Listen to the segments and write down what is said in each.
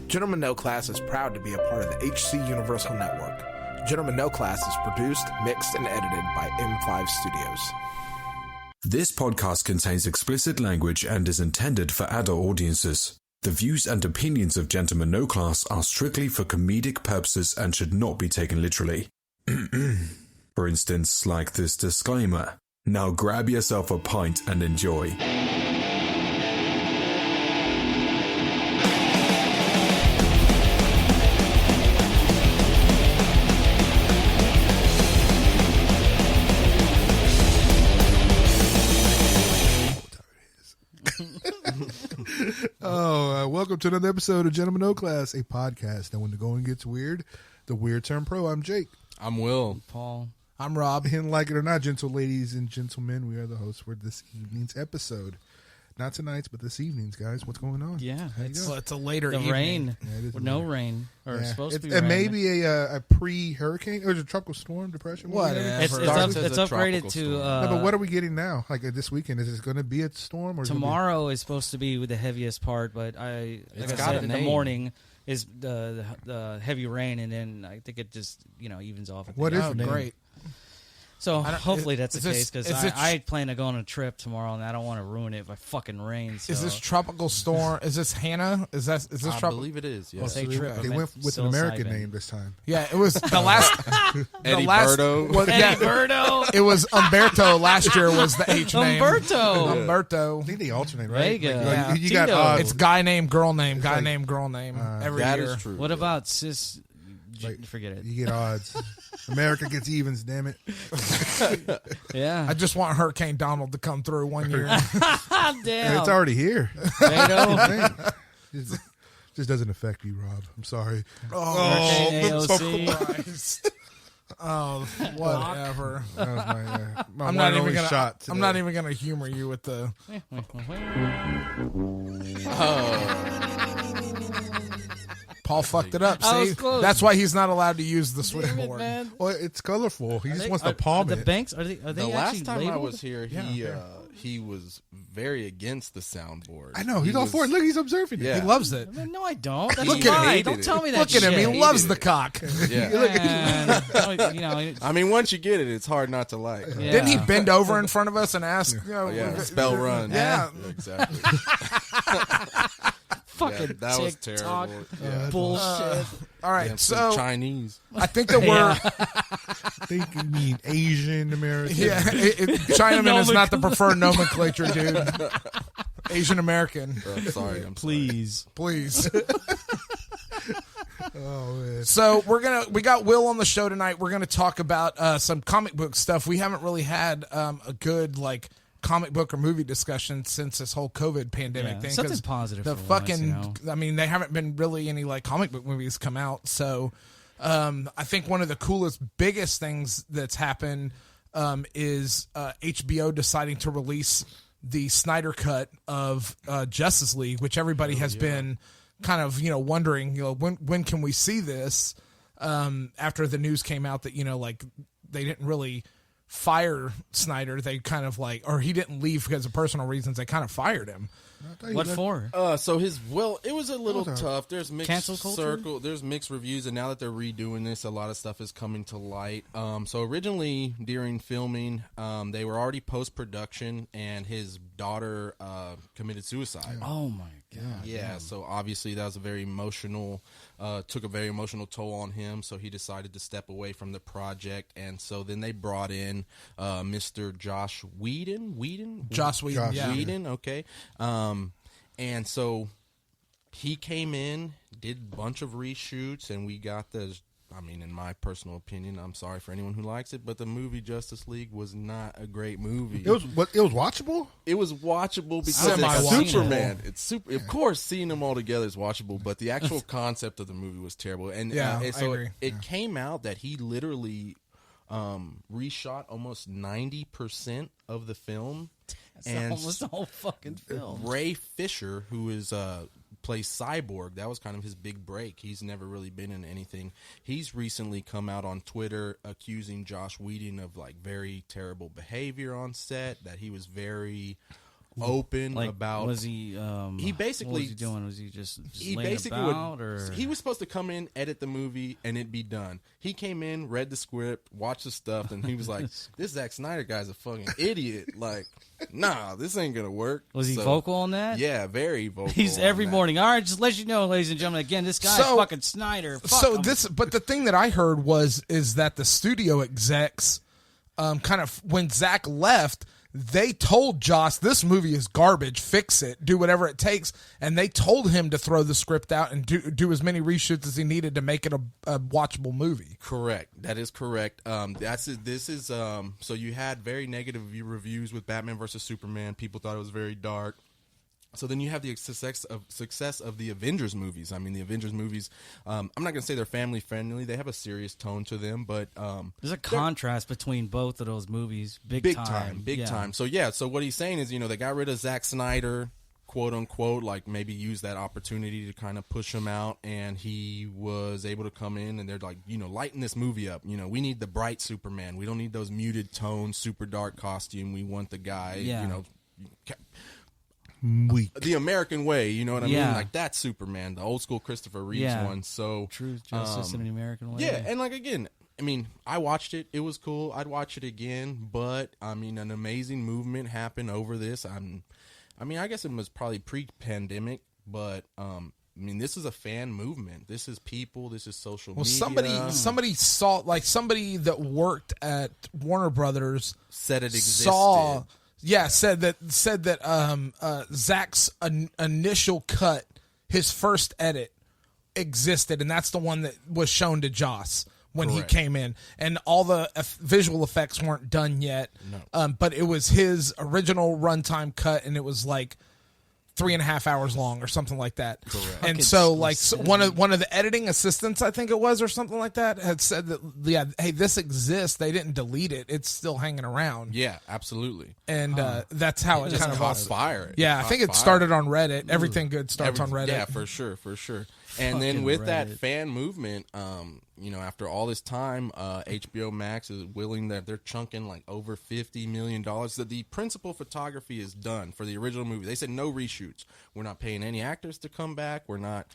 Gentlemen No Class is proud to be a part of the HC Universal Network. Gentlemen No Class is produced, mixed, and edited by M5 Studios. This podcast contains explicit language and is intended for adult audiences. The views and opinions of Gentlemen No Class are strictly for comedic purposes and should not be taken literally. For instance, like this disclaimer. Now grab yourself a pint and enjoy. Welcome to another episode of Gentlemen No Class, a podcast that when the going gets weird, the weird turn pro. I'm Jake. I'm Will. Paul. I'm Rob. And like it or not, gentle ladies and gentlemen, we are the hosts for this evening's episode. Not tonight's, but this evening's, guys. What's going on? Yeah. It's a later the evening. rain. Yeah, it is No rain. Or it's supposed to be It rain. may be a pre-hurricane, or is it a tropical storm, depression? Whatever. It's upgraded to... no, but what are we getting now? Like this weekend, is it going to be a storm? Or tomorrow is supposed to be the heaviest part, but in the morning is the heavy rain, and then I think it just evens off. What is the name? Great. So hopefully that's the this- case, is because this- I plan to go on a trip tomorrow, and I don't want to ruin it by fucking rain. So. Is this tropical storm? Is this Hannah? Is this I tropical? believe it is. Well, Yes. say trip. They went with an American name this time. Yeah, it was the last. Eddie the last, Birdo. well, yeah, Berto. it was Umberto last year. Was the H name? Umberto. Umberto. I think they alternate, right? There you go. Like, you Tito. got odds. It's guy name, girl name, guy like- name, girl name. Every That year. is true. What about sis? Like, Forget it. You get odds. America gets evens, damn it. Yeah. I just want Hurricane Donald to come through one year. And Damn. it's already here. Beto. Just doesn't affect you, Rob. I'm sorry. Hurricane AOC. Christ. Oh, whatever. That was my I'm one not and even only gonna. shot today. I'm not even gonna humor you with the. Paul fucked it up. I was See, close. that's why he's not allowed to use the Damn it, switchboard. man. Well, it's colorful. He just wants Are to palm the it. banks are they The actually last time I labeled? was here, he was very against the soundboard. I know. He's all for it. Look, he's observing it. Yeah. He loves it. No, I don't. That's Look a at lie. him. Don't tell me that. Look at him. shit. He loves hated the it. cock. Yeah. Man, I mean, once you get it, it's hard not to like. Yeah. Didn't he bend over in front of us and ask? Oh, yeah. Spell run. Yeah. Exactly. fucking Yeah, that was TikTok terrible. Yeah. bullshit. All right, Damn, some so Chinese. I think that we're. I think you mean Asian American. Yeah, Chinaman is not the preferred nomenclature, dude. Asian American, I'm sorry. Please. please. Oh, man. So we got Will on the show tonight. We're gonna talk about some comic book stuff. We haven't really had a good comic book or movie discussion since this whole COVID pandemic thing. Something 'cause positive. The for fucking, once, I mean, they haven't been really any comic book movies come out. So I think one of the coolest, biggest things that's happened is HBO deciding to release the Snyder cut of Justice League, which everybody has been kind of wondering, when can we see this? After the news came out that they didn't really fire Snyder, they kind of or he didn't leave because of personal reasons. They kind of fired him. What for? So it was a little tough. There's Cancel mixed culture? there's mixed reviews, and now that they're redoing this, a lot of stuff is coming to light. So originally during filming, they were already post production, and his daughter committed suicide. Oh my god. Yeah, so obviously that was took a very emotional toll on him, so he decided to step away from the project, and so then they brought in Mr. Joss Whedon, Joss Whedon, yeah. Whedon, okay. And so he came in, did a bunch of reshoots, and we got in my personal opinion, I'm sorry for anyone who likes it, but the movie Justice League was not a great movie. It was watchable? It was watchable because Semi-watchable. it's Superman. It's super. Of course, seeing them all together is watchable, but the actual concept of the movie was terrible. And so I agree. it came out that he literally reshot almost 90% of the film. That's almost the whole fucking film. Ray Fisher, who plays Cyborg, that was kind of his big break. He's never really been in anything. He's recently come out on Twitter accusing Joss Whedon of very terrible behavior on set, that he was very open Like, about. was he? He basically what was he doing? Was he just he laying basically about, or he was supposed to come in, edit the movie, and it'd be done. He came in, read the script, watched the stuff, and he was like, "This Zack Snyder guy's a fucking idiot. Like, nah, this ain't gonna work." Was he vocal on that? Yeah, very vocal. He's on every that. morning. All right, just let you know, ladies and gentlemen. Again, this guy's fucking Snyder. Fuck him. But the thing that I heard is that the studio execs, kind of when Zach left, they told Joss, this movie is garbage, fix it, do whatever it takes, and they told him to throw the script out and do as many reshoots as he needed to make it a watchable movie. Correct. That is correct. So you had very negative reviews with Batman versus Superman. People thought it was very dark. So then you have the success of the Avengers movies. I mean, the Avengers movies, I'm not going to say they're family friendly. They have a serious tone to them, but there's a contrast between both of those movies. Big time. So what he's saying is, they got rid of Zack Snyder, quote unquote, like maybe use that opportunity to kind of push him out, and he was able to come in, and they're like, lighten this movie up. We need the bright Superman. We don't need those muted tones, super dark costume. We want the guy, weak. The American way, you know what I mean? Like that Superman, the old school Christopher Reeves one. So truth, justice, in the American way. Yeah, and like again, I mean, I watched it. It was cool. I'd watch it again, but I mean, an amazing movement happened over this. I guess it was probably pre-pandemic, but I mean, this is a fan movement. This is people. This is social media. Somebody saw, like somebody that worked at Warner Brothers said it existed. Said that Zach's initial cut, his first edit, existed, and that's the one that was shown to Joss when he came in, and all the visual effects weren't done yet. No. But it was his original runtime cut, and it was like 3.5 hours long or something like that. Correct. And so, like, one of the editing assistants, I think it was, or something like that, had said that, hey, this exists. They didn't delete it. It's still hanging around. Yeah, absolutely. And that's how it kind of caught fire. Yeah, I think it started on Reddit. Everything good starts on Reddit. Yeah, for sure. And then with that fan movement, after all this time, HBO Max is willing that they're chunking like over $50 million. The principal photography is done for the original movie. They said no reshoots. We're not paying any actors to come back. We're not,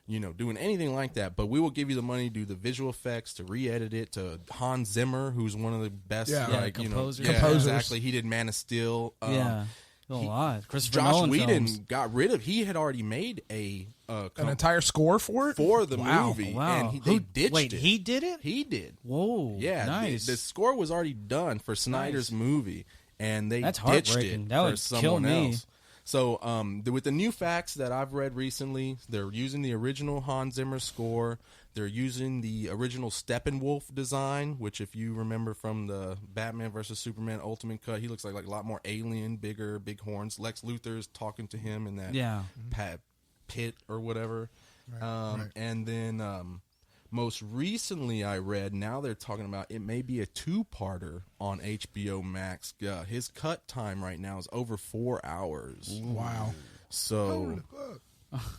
doing anything like that. But we will give you the money to do the visual effects, to re-edit it, to Hans Zimmer, who's one of the best, composers. Exactly. He did Man of Steel. A lot. Christopher Josh Nolan Whedon films. got rid of. He had already made an entire score for it the movie, and they ditched it. He did it. He did. Whoa, yeah, nice. The score was already done for Snyder's movie, and they That's ditched heartbreaking. it That for would someone kill me. else. So, with the new facts that I've read recently, they're using the original Hans Zimmer score. They're using the original Steppenwolf design, which, if you remember from the Batman vs. Superman Ultimate Cut, he looks like a lot more alien, bigger, big horns. Lex Luthor's talking to him in that pit or whatever. Right. And then most recently I read, now they're talking about it may be a two-parter on HBO Max. His cut time right now is over 4 hours. Wow. So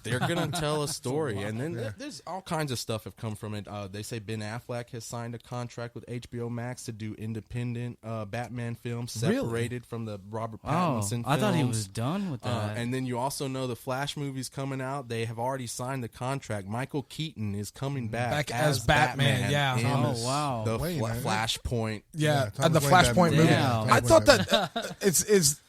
they're going to tell a story. And then there's all kinds of stuff have come from it. They say Ben Affleck has signed a contract with HBO Max to do independent Batman films separated from the Robert Pattinson films. I thought he was done with that. And then you also know the Flash movie's coming out. They have already signed the contract. Michael Keaton is coming back as Batman. Yeah. In wow. The Flashpoint. Yeah, Thomas the Wayne Flashpoint Batman. movie. Yeah. I thought that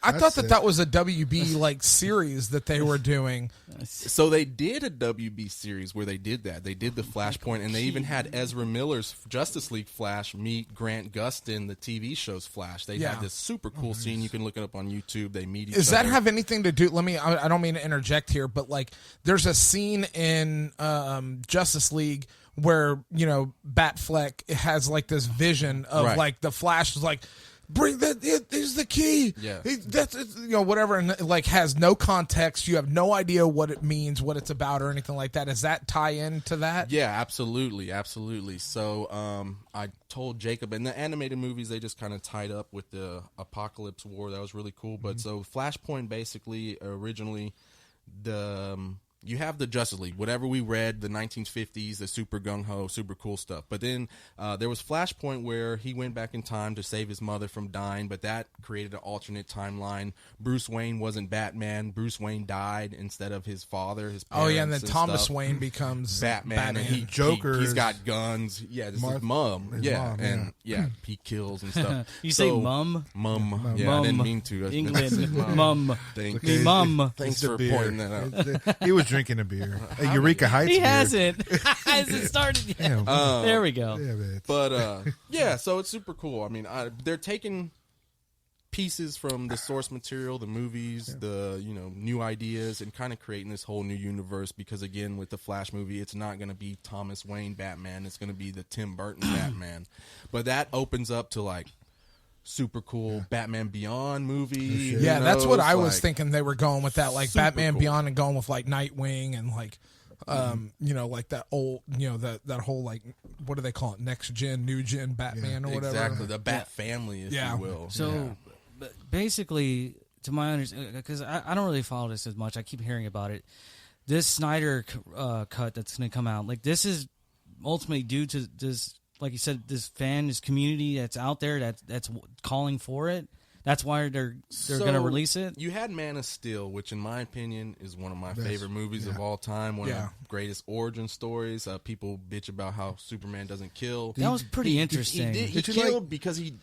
I thought sick. that was a WB like series that they were doing. So they did a WB series where they did that. They did the Flashpoint, and they even had Ezra Miller's Justice League Flash meet Grant Gustin, the TV show's Flash. They had this super cool scene. You can look it up on YouTube. They meet each other. Does that have anything to do? I don't mean to interject here, but like, there's a scene in Justice League where Batfleck has like this vision of like the Flash is like, bring that. Here's the key. Yeah, that's whatever, and like has no context. You have no idea what it means, what it's about, or anything like that. Does that tie into that? Yeah, absolutely. So, I told Jacob, in the animated movies, they just kind of tied up with the Apocalypse War. That was really cool. But so Flashpoint, basically, originally, the you have the Justice League, whatever we read, the 1950s, the super gung-ho, super cool stuff. But then there was Flashpoint where he went back in time to save his mother from dying, but that created an alternate timeline. Bruce Wayne wasn't Batman. Bruce Wayne died instead of his father, his parents. Oh, yeah, and then Thomas stuff. Wayne becomes Batman. And Joker he's is got guns. Yeah, this is His mom, and he kills and stuff. You say mum? Mum. Yeah, Mum. I didn't mean to. England. Mum. Thanks. Me mum. Thanks It's a for beer. pointing that out. He was drinking a beer. A Eureka Heights He beer. hasn't. Hasn't started yet. Yeah, There we go. yeah, man. But yeah, so it's super cool. I mean, they're taking pieces from the source material, the movies, the new ideas, and kind of creating this whole new universe. Because again, with the Flash movie, it's not going to be Thomas Wayne Batman; it's going to be the Tim Burton Batman. But that opens up to like super cool Batman Beyond movie. Yeah, that's what I was thinking they were going with that, like super Batman cool. Beyond and going with like Nightwing and like like that old that whole like what do they call it, next gen, new gen Batman or whatever. Exactly, the Bat family, if you will. So basically, to my understanding, because I don't really follow this as much, I keep hearing about it. This Snyder cut that's going to come out, like this is ultimately due to this, like you said, this community that's out there that's calling for it. That's why they're going to release it. You had Man of Steel, which in my opinion is one of my favorite movies of all time. One of the greatest origin stories. People bitch about how Superman doesn't kill. That was pretty interesting. He killed because he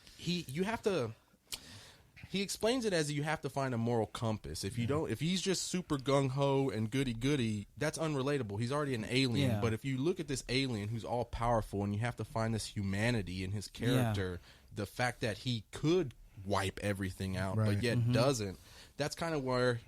explains it as you have to find a moral compass. If he's just super gung ho and goody goody, that's unrelatable. He's already an alien. Yeah. But if you look at this alien who's all powerful and you have to find this humanity in his character, the fact that he could wipe everything out, but yet doesn't. That's kind of where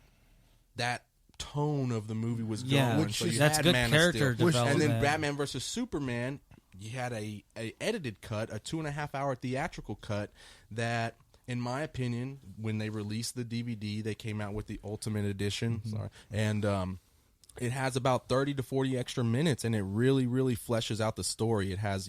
that tone of the movie was going. Yeah, so you that's had good Man character of Steel. development. And then Batman versus Superman, you had a edited cut, a 2.5-hour theatrical cut that, in my opinion, when they released the DVD, they came out with the Ultimate Edition. And it has about 30 to 40 extra minutes, and it really, really fleshes out the story. It has,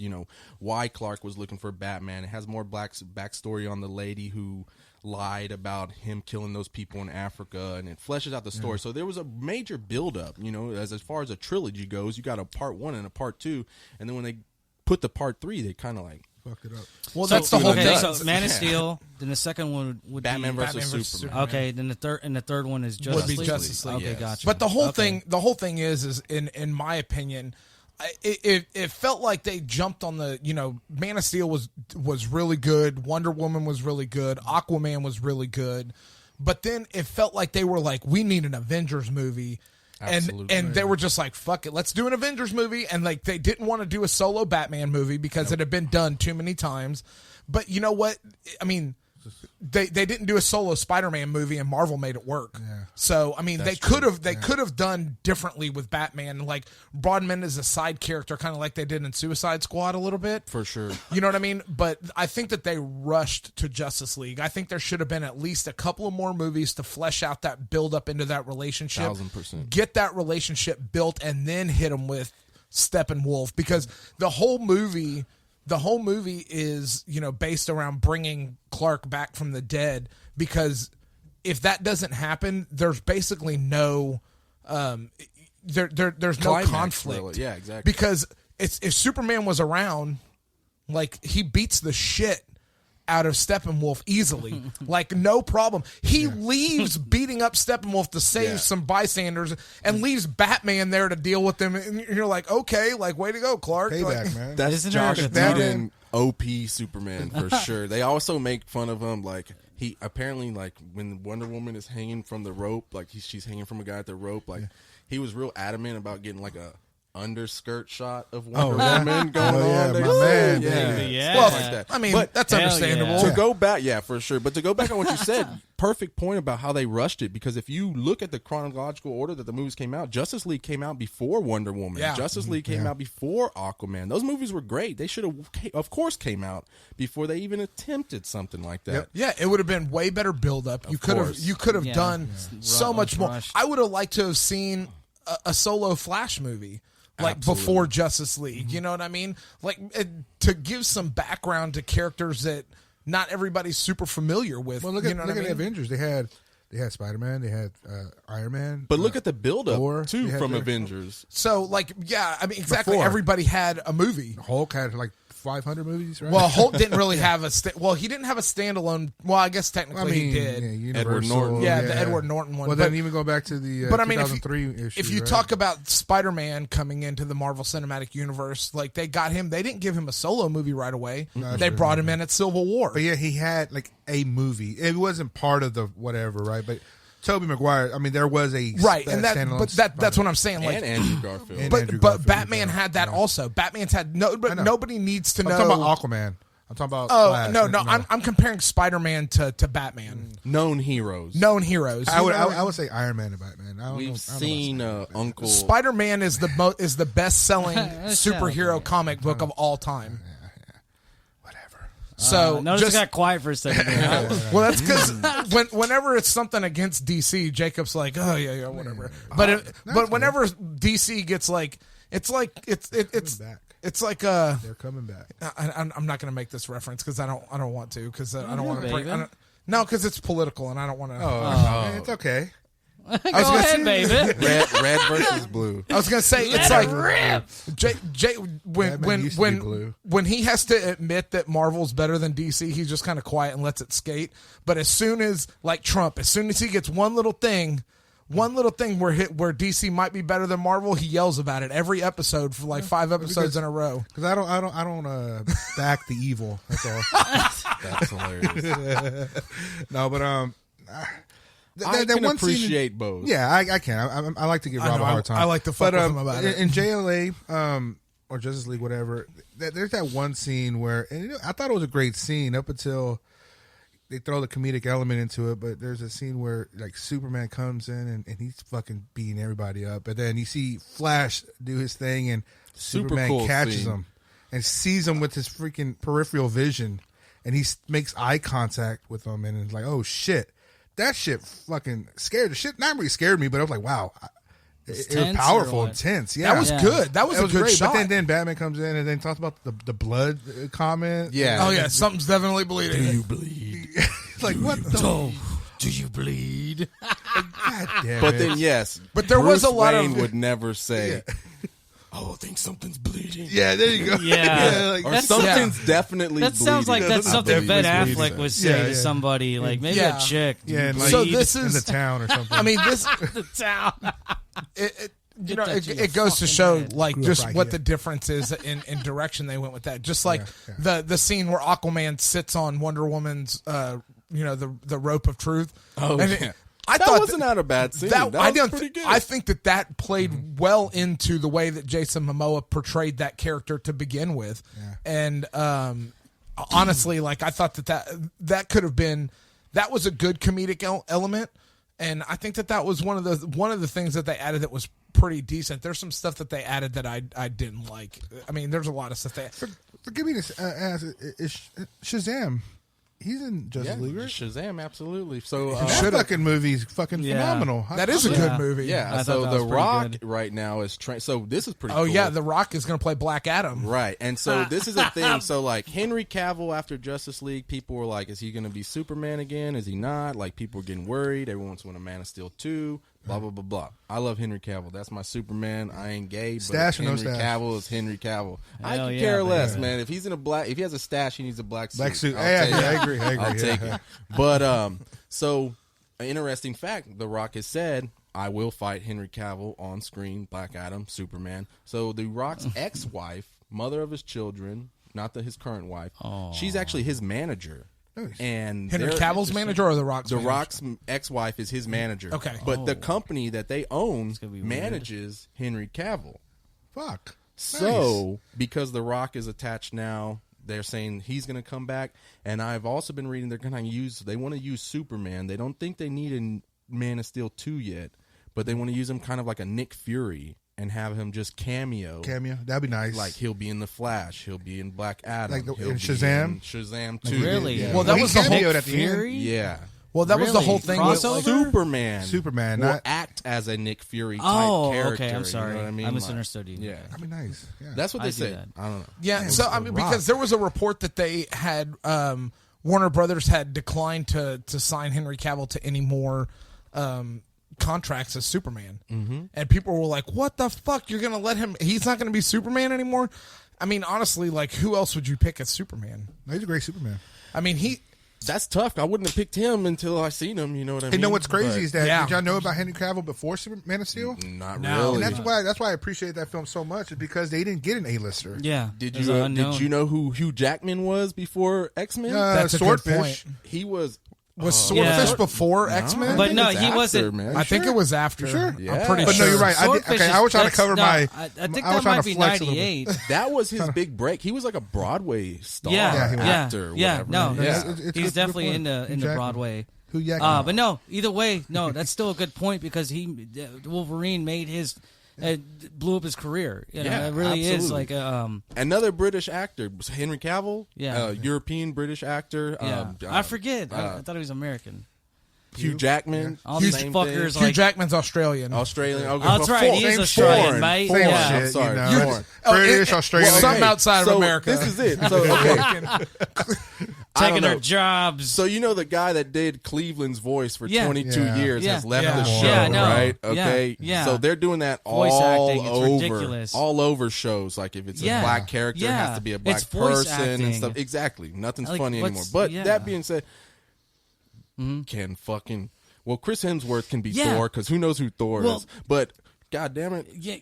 why Clark was looking for Batman. It has more backstory on the lady who lied about him killing those people in Africa, and it fleshes out the story. So there was a major buildup, as far as a trilogy goes. You got a part 1 and a part 2, and then when they put the part 3, they kind of like Fucked it up. Well, that's the whole thing. So Man of Steel. Then the second one would Batman be versus Superman. Okay, then the third one is Justice League. Justice League. Okay, yes. gotcha. But the whole thing is in my opinion, it felt like they jumped on the Man of Steel was really good, Wonder Woman was really good, Aquaman was really good, but then it felt like they were like, we need an Avengers movie. Absolutely. And they were just like, fuck it, let's do an Avengers movie. And like they didn't want to do a solo Batman movie because it had been done too many times. But you know what? I mean, they didn't do a solo Spider-Man movie and Marvel made it work. Yeah. So I mean, they could have done differently with Batman, like brought him in as a side character, kind of like they did in Suicide Squad a little bit. For sure. You know what I mean? But I think that they rushed to Justice League. I think there should have been at least a couple of more movies to flesh out that build up into that relationship. 1000%. Get that relationship built and then hit them with Steppenwolf, because the whole movie is, based around bringing Clark back from the dead, because if that doesn't happen, there's basically no there's no conflict. Really. Yeah, exactly. Because if Superman was around, like, he beats the shit out of Steppenwolf easily. Like, no problem. He leaves beating up Steppenwolf to save some bystanders and leaves Batman there to deal with them. And you're like, okay, like, way to go, Clark. Payback, Like, man. That's Isn't there Josh a Whedon OP Superman for sure. They also make fun of him, like he apparently, like, when Wonder Woman is hanging from the rope, like she's hanging from a guy at the rope, like he was real adamant about getting like a underskirt shot of Wonder Woman going on. My man. Yeah. Well, like that. I mean, But that's hell understandable. yeah. To go back, for sure. But to go back on what you said, perfect point about how they rushed it. Because if you look at the chronological order that the movies came out, Justice League came out before Wonder Woman. Yeah. Justice League came out before Aquaman. Those movies were great. They should have, of course, came out before they even attempted something like that. Yeah, it would have been way better build up. You could have done so much more. Rushed. I would have liked to have seen a solo Flash movie. Like, Absolutely. before Justice League, you know what I mean? Like, to give some background to characters that not everybody's super familiar with. Well, look you at know what I mean? Avengers. They had They had Spider-Man. They had Iron Man. But look at the buildup Thor, too they had from their- Avengers. So, like, yeah, I mean, exactly. Before. Everybody had a movie. Hulk had like 500 movies, right? Well, Hulk didn't really have a he didn't have a standalone. Well, I guess technically he did. Yeah, Edward Universal, Norton. Yeah, the Edward Norton one. Well, But- then even go back to the But I mean, 2003 issue. if you right? talk about Spider-Man coming into the Marvel Cinematic Universe, like they got him, they didn't give him a solo movie right away. No, They sure, brought him in at Civil War. But yeah, he had like a movie. It wasn't part of the whatever, right? But Tobey Maguire, I mean, there was a Right, a and that's standalone what I'm saying. Like, And Andrew Garfield. And but Andrew but Garfield, Batman yeah. had that Yeah. also. Batman's had I know. nobody needs to I'm know. talking about Aquaman. I'm talking about. Oh Flash. no, I'm comparing Spider-Man to Batman. Known heroes. Known heroes. I would You know what I would say Iron Man and Batman. I don't know, We've I don't know seen about Spider-Man. Uncle. Spider-Man is the best selling superhero okay. comic book of all time. Whatever. So Notice just it got quiet for a second. there. well, that's because whenever it's something against DC, Jacob's like, oh yeah, whatever. But but whenever DC gets like, it's back. it's like They're coming back. I'm not going to make this reference because I don't want to because I don't want to baby. bring. No, because it's political and I don't want to. Oh, it's okay. Go gonna ahead, say- baby. Red versus blue. I was going to say it's Let like it rip. Batman used to be blue. when he has to admit that Marvel's better than DC, he's just kind of quiet and lets it skate. But as soon as like Trump, as soon as he gets one little thing where DC might be better than Marvel, he yells about it every episode for like 5 episodes in a row. Because I don't back the evil. That's all. That's hilarious. No, but I that can one scene- appreciate both. Yeah, I can. I like to give I Rob know, a hard time. I like to fuck but, with him about it. In JLA, or Justice League, whatever, there's that one scene where, and you know, I thought it was a great scene up until they throw the comedic element into it. But there's a scene where like Superman comes in and he's fucking beating everybody up, and then you see Flash do his thing, and Super Superman cool catches scene. him and sees him with his freaking peripheral vision, and he makes eye contact with him, and it's like, oh shit. That shit fucking scared the shit. Not really scared me, but I was like, wow. It was tense powerful or and what? tense. Yeah. That was Yeah. good. That was a good great. shot. But then Batman comes in and then talks about the blood comment. Yeah. Oh yeah, something's definitely bleeding. bleed? It's like, what the? Do you bleed? God damn But it. then yes, But there Bruce was a lot of- Wayne would never say, "Oh, I think something's bleeding." Yeah, there you go. Yeah. like, Or That's- something's definitely That sounds like bleeding. that's something Ben definitely Affleck bleeding. would say Yeah, to yeah. somebody, like maybe Yeah. a chick. yeah, and like So Bleed. this in is the town or something. I mean this the town. it Get that to your it goes to fucking show head. like Grew up just right what here. the difference is in direction they went with that. Just like Yeah, the scene where Aquaman sits on Wonder Woman's the rope of truth. Oh, And yeah. I That thought wasn't not a bad scene. That, That I was don't. pretty good. I think that played well into the way that Jason Momoa portrayed that character to begin with, and honestly, like I thought that could have been that was a good comedic element, and I think that was one of the things that they added that was pretty decent. There's some stuff that they added that I didn't like. I mean, there's a lot of stuff they. Forgive me to ask, is Shazam, he's in Justice Yeah, League, right? Shazam, absolutely. So That fucking movie's fucking Yeah. phenomenal. That is a Yeah. good movie. yeah. I So thought that The was pretty Rock good. right now is so this is pretty. Oh cool. yeah, The Rock is going to play Black Adam. Right. And so this is a thing. So like Henry Cavill after Justice League, people were like, is he going to be Superman again? Is he not? Like people were getting worried. Everyone's wanting Man of Steel 2. Blah, blah, blah, blah. I love Henry Cavill. That's my Superman. I ain't gay, but Stash or no Henry stash? Cavill is Henry Cavill. I Hell can yeah, care less, baby. man. If he's if he has a stash, he needs a black suit. Black suit. I'll Yeah, take yeah, it. I agree. I'll take yeah. it. But so an interesting fact: The Rock has said, "I will fight Henry Cavill on screen, Black Adam, Superman." So The Rock's ex-wife, mother of his children, not his current wife, she's actually his manager. Nice. And Henry they're- Cavill's manager or The Rock's The manager? Rock's ex-wife is his manager. Okay. But the company that they own gonna be weird. manages Henry Cavill. Fuck. So, because The Rock is attached now, they're saying he's going to come back. And I've also been reading they want to use Superman. They don't think they need a Man of Steel 2 yet, but they want to use him kind of like a Nick Fury and have him just cameo. That'd be nice. Like he'll be in The Flash, he'll be in Black Adam, Like he'll in be Shazam? in Shazam 2. Really? Yeah. Well, that he was the whole cameoed at the end. Fury? Yeah. Well, that was the Really? whole thing. With, Crossover? like, Superman not. act as a Nick Fury type Oh, character. okay. I'm sorry. You know what I mean? I misunderstood you. Yeah. That'd be nice. Yeah. That's what I they do said. that. I don't know. Yeah, so I mean, Rock. because there was a report that they had Warner Brothers had declined to sign Henry Cavill to any more contracts as Superman. And people were like, what the fuck? You're going to let him? He's not going to be Superman anymore? I mean, honestly, like, who else would you pick as Superman? No, he's a great Superman. I mean, That's tough. I wouldn't have picked him until I seen him. You know what I mean? You know what's crazy is that yeah. did y'all know about Henry Cavill before Man of Steel? Not No. really. And that's why I appreciate that film so much, is because they didn't get an A-lister. Yeah. Did It was you unknown. did you know who Hugh Jackman was before X-Men? That's a good Swordfish. point. He was Swordfish Yeah. before X-Men? But I think no, it's he after, wasn't- Man. I think it was after. Sure? Yeah. I'm pretty But sure. no, you're right. Swordfish I was trying to that's- cover no, my. I think I was that trying might to be flex a little bit. 98. That was his big break. He was like a Broadway star, Yeah, he was. actor, yeah, whatever. no, Yeah. he's, It's he's good definitely point. in the Hugh Jackman. Broadway. Who Jackman? But no, either way, no, that's still a good point because Wolverine made his blew up his career. You know, Yeah, it really is absolutely. like Another British actor, Henry Cavill. Yeah. European British actor. yeah. I forget. I thought he was American. Hugh Jackman. All these same fuckers thing. Hugh like Jackman's Australian. Australian. Okay, Oh, that's right. He is Same Australian, foreign. mate. Same Yeah. shit, I'm sorry. you know. Foreign. British, Australian. well, something outside of so America. This is it. So, okay. I Taking don't their know. jobs. So you know the guy that did Cleveland's voice for Yeah. 22 Yeah. years Yeah. has left Yeah. the show, Yeah, I know. right? Yeah. Okay. Yeah. So they're doing that Voice all acting, it's over, ridiculous. all over shows. Like if it's Yeah. a black character, it Yeah. has to be a It's black voice person and acting. stuff. Exactly. Nothing's Like, funny what's- anymore. But yeah. that being said, can fucking Chris Hemsworth can be Yeah. Thor because who knows who Thor Well- is, but. God damn it! Yeah.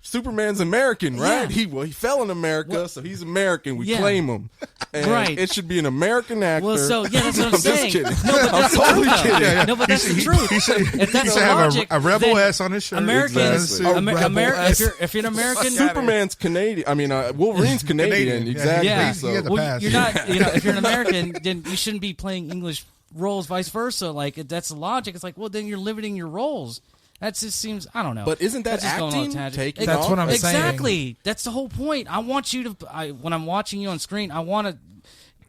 Superman's American, right? Yeah. He fell in America, so he's American. We Yeah. claim him, and Right. it should be an American actor. Well, so yeah, that's what I'm just saying. kidding. No, but that's the totally truth. kidding. though. No, but that's the truth. If that's He the should have logic, a rebel then ass on his shirt. Americans, Exactly. if you're an American, Superman's Canadian. I mean, Wolverine's Canadian. Canadian, yeah. Exactly. Yeah. He had the well, pass. you're not. You know, if you're an American, then you shouldn't be playing English roles, vice versa. Like that's the logic. It's like, well, then you're limiting your roles. That just seems. I don't know. But isn't that That's just going on a acting? tangent. Taking That's off? what I'm saying. Exactly. That's the whole point. I want you to. When I'm watching you on screen, I want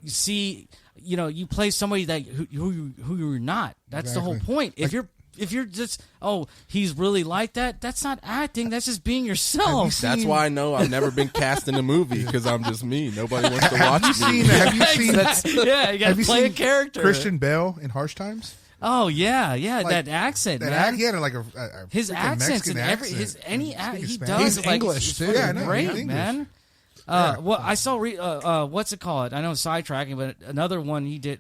to see. You know, you play somebody that who you're not. That's the whole Exactly. point. If you're just he's really like that. That's not acting. That's just being yourself. That's why I know I've never been cast in a movie because I'm just me. Nobody wants to Have watch you me. seen? Have you seen? yeah, you got Have to you play a seen character. Christian Bale in Harsh Times? Oh yeah, Like, that accent, That man. he had like a His freaking accents Mexican and every accent. his any Speaking he Spanish. does He's like English, it's too. fucking Yeah, I know, great, he's English. man. Well, I saw what's it called? I know sidetracking, but another one he did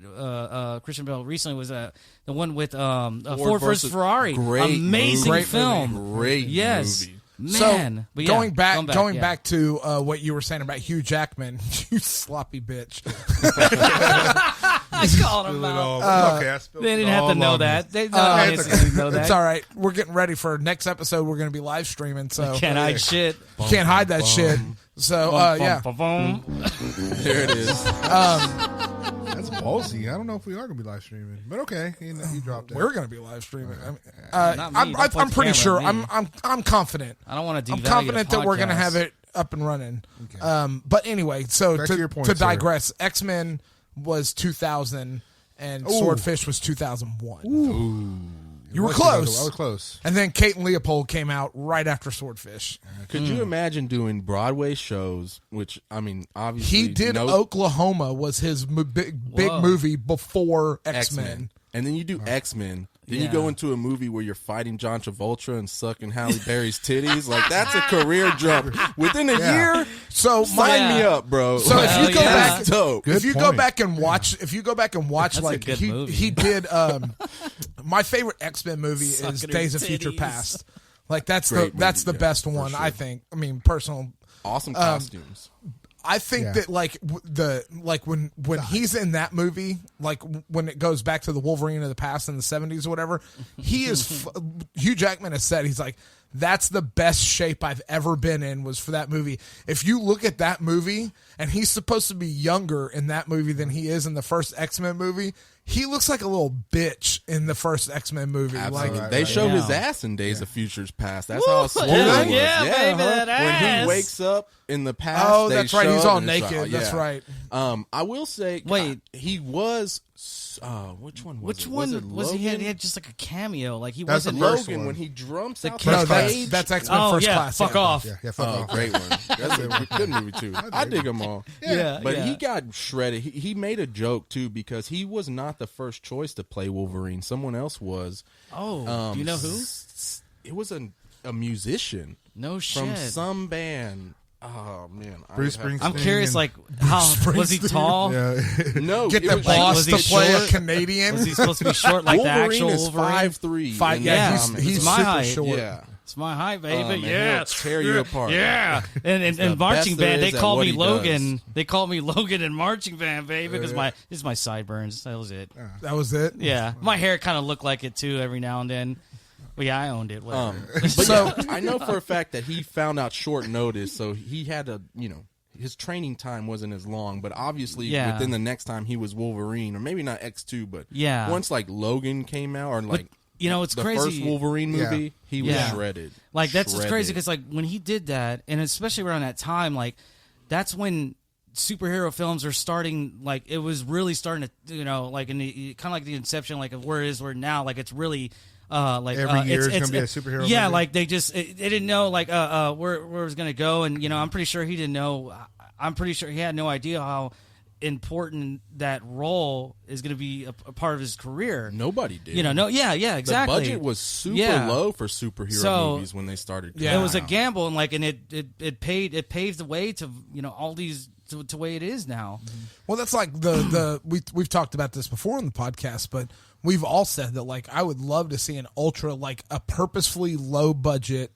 Christian Bale recently was the one with Ford versus Ferrari. Great Amazing movie. film. Great Yes. movie. Man, So but yeah, going yeah. back to what you were saying about Hugh Jackman, you sloppy bitch. I called him out. Okay, I spilled They didn't it have to all know on that. me. They obviously didn't know that. It's all right. We're getting ready for next episode. We're going to be live streaming, so Can't hide shit. you can't hide that shit. So yeah, Boom. There it is. That's ballsy. I don't know if we are going to be live streaming, but okay, you dropped that. we're going to be live streaming. Not me. Don't point I'm the pretty camera sure. at me. I'm confident. I don't want to devalue I'm confident the that we're going to podcast. have it up and running. But anyway, so Back to to, your point, to sir. digress, X-Men was 2000 and Ooh. Swordfish was 2001. You were I close. was close. And then Kate and Leopold came out right after Swordfish. Could you imagine doing Broadway shows? Which I mean, obviously He did Oklahoma was his big Whoa. movie before X-Men. X-Men. And then you do X-Men. Then Yeah. you go into a movie where you're fighting John Travolta and sucking Halle Berry's titties. Like that's a career jump. Within a year, So sign me Yeah. up, bro. So if you go back, that's dope. Good if you go point. back and watch, That's a like good movie. he did. My favorite X-Men movie is Sucking her Days of Future titties. Past. Like that's Great the movie, yeah, best for one sure. I think. I mean, personal. Awesome costumes. I think Yeah. that when he's in that movie, like when it goes back to the Wolverine of the past in the 70s or whatever, he is Hugh Jackman has said he's like, that's the best shape I've ever been in was for that movie. If you look at that movie, and he's supposed to be younger in that movie than he is in the first X-Men movie, he looks like a little bitch in the first X-Men movie. Absolutely. Like, They show his Yeah. ass in Days of Futures Past. That's how swole yeah, it was. yeah, baby, that When Yes! who wakes up in the past. Oh, they that's right. show He's up all and it's naked. That's yeah. right. I will say, Wait. he was. Which one was Which it? one was, it was he? Logan? He had just like a cameo. Like he That's wasn't the first Logan one. when he jumps out No, No, the stage. that's X-Men Oh First yeah, Class. fuck yeah. off. Yeah, fuck Oh, off. great one. That's a good movie too. I dig them all. Yeah, But yeah. he got shredded. He made a joke too because he was not the first choice to play Wolverine. Someone else was. Oh, do you know who? It was a musician No shit. from some band. Oh man, Bruce I would have- Springsteen. I'm curious, like, how was he tall? Yeah. No, Get it the was- like, boss was to he play a short? Canadian. Was he supposed to be short like the Wolverine actual is Wolverine? 5'3". Yeah, he's- he's it's my super height. short. Yeah. It's my height, Oh, baby. man, Yeah, he'll tear you apart. Yeah, and the marching best there band. They is at call what me he Logan. does. They call me Logan in marching band, baby, because this is my sideburns. That was it. That was it. Yeah, my hair kind of looked like it too every now and then. But yeah, I owned it. Whatever. But So- yeah, I know for a fact that he found out short notice, so he had to, his training time wasn't as long, but obviously Yeah. within the next time he was Wolverine, or maybe not X2, but Yeah. once like Logan came out, or like it's the crazy. first Wolverine movie, he was Yeah. shredded. Like that's what's crazy Shredded. because like when he did that, and especially around that time, like that's when superhero films are starting. Like it was really starting to, like in the kind of like the inception, like of where it is, where now, like it's really. Like Every year it's it's gonna be a superhero Yeah, movie? like they didn't know like where it was gonna go, and I'm pretty sure he didn't know. I'm pretty sure he had no idea how important that role is going to be a part of his career. Nobody did. Exactly. The budget was super Yeah. low for superhero movies when they started. Yeah. It was a gamble, and it paved the way to all these to way it is now. Well, that's like we've talked about this before on the podcast, but we've all said that like I would love to see an ultra like a purposefully low budget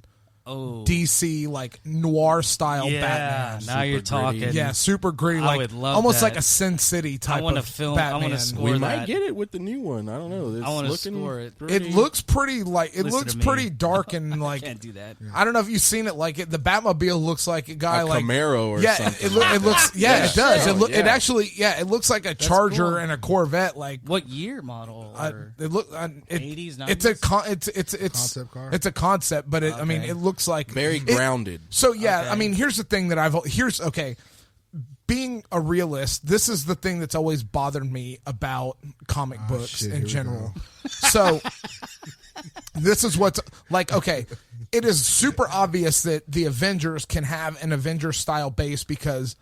DC like noir style Batman. Now you're talking. Yeah, super gritty, I like would love almost that. like a Sin City type I want to of film. Batman. I want to score We that. might get it with the new one. I don't know. It's I want to looking score it. pretty- It looks pretty like it Listen looks to me. pretty dark and like Can't do that. I don't know if you've seen it. Like the Batmobile looks like a guy a like Camaro or yeah, something. it like looks that. yeah, it does. Oh, It actually it looks like a Charger cool. and a Corvette. Like What year model? Or it look 80s, it's a 90s? it's Concept car? It's a concept, but I mean Okay. it looks like Very it- grounded. So yeah, Okay. I mean here's the thing that being a realist, this is the thing that's always bothered me about comic books shit, here in we general. So this is what's like, okay, it is super obvious that the Avengers can have an Avengers style base because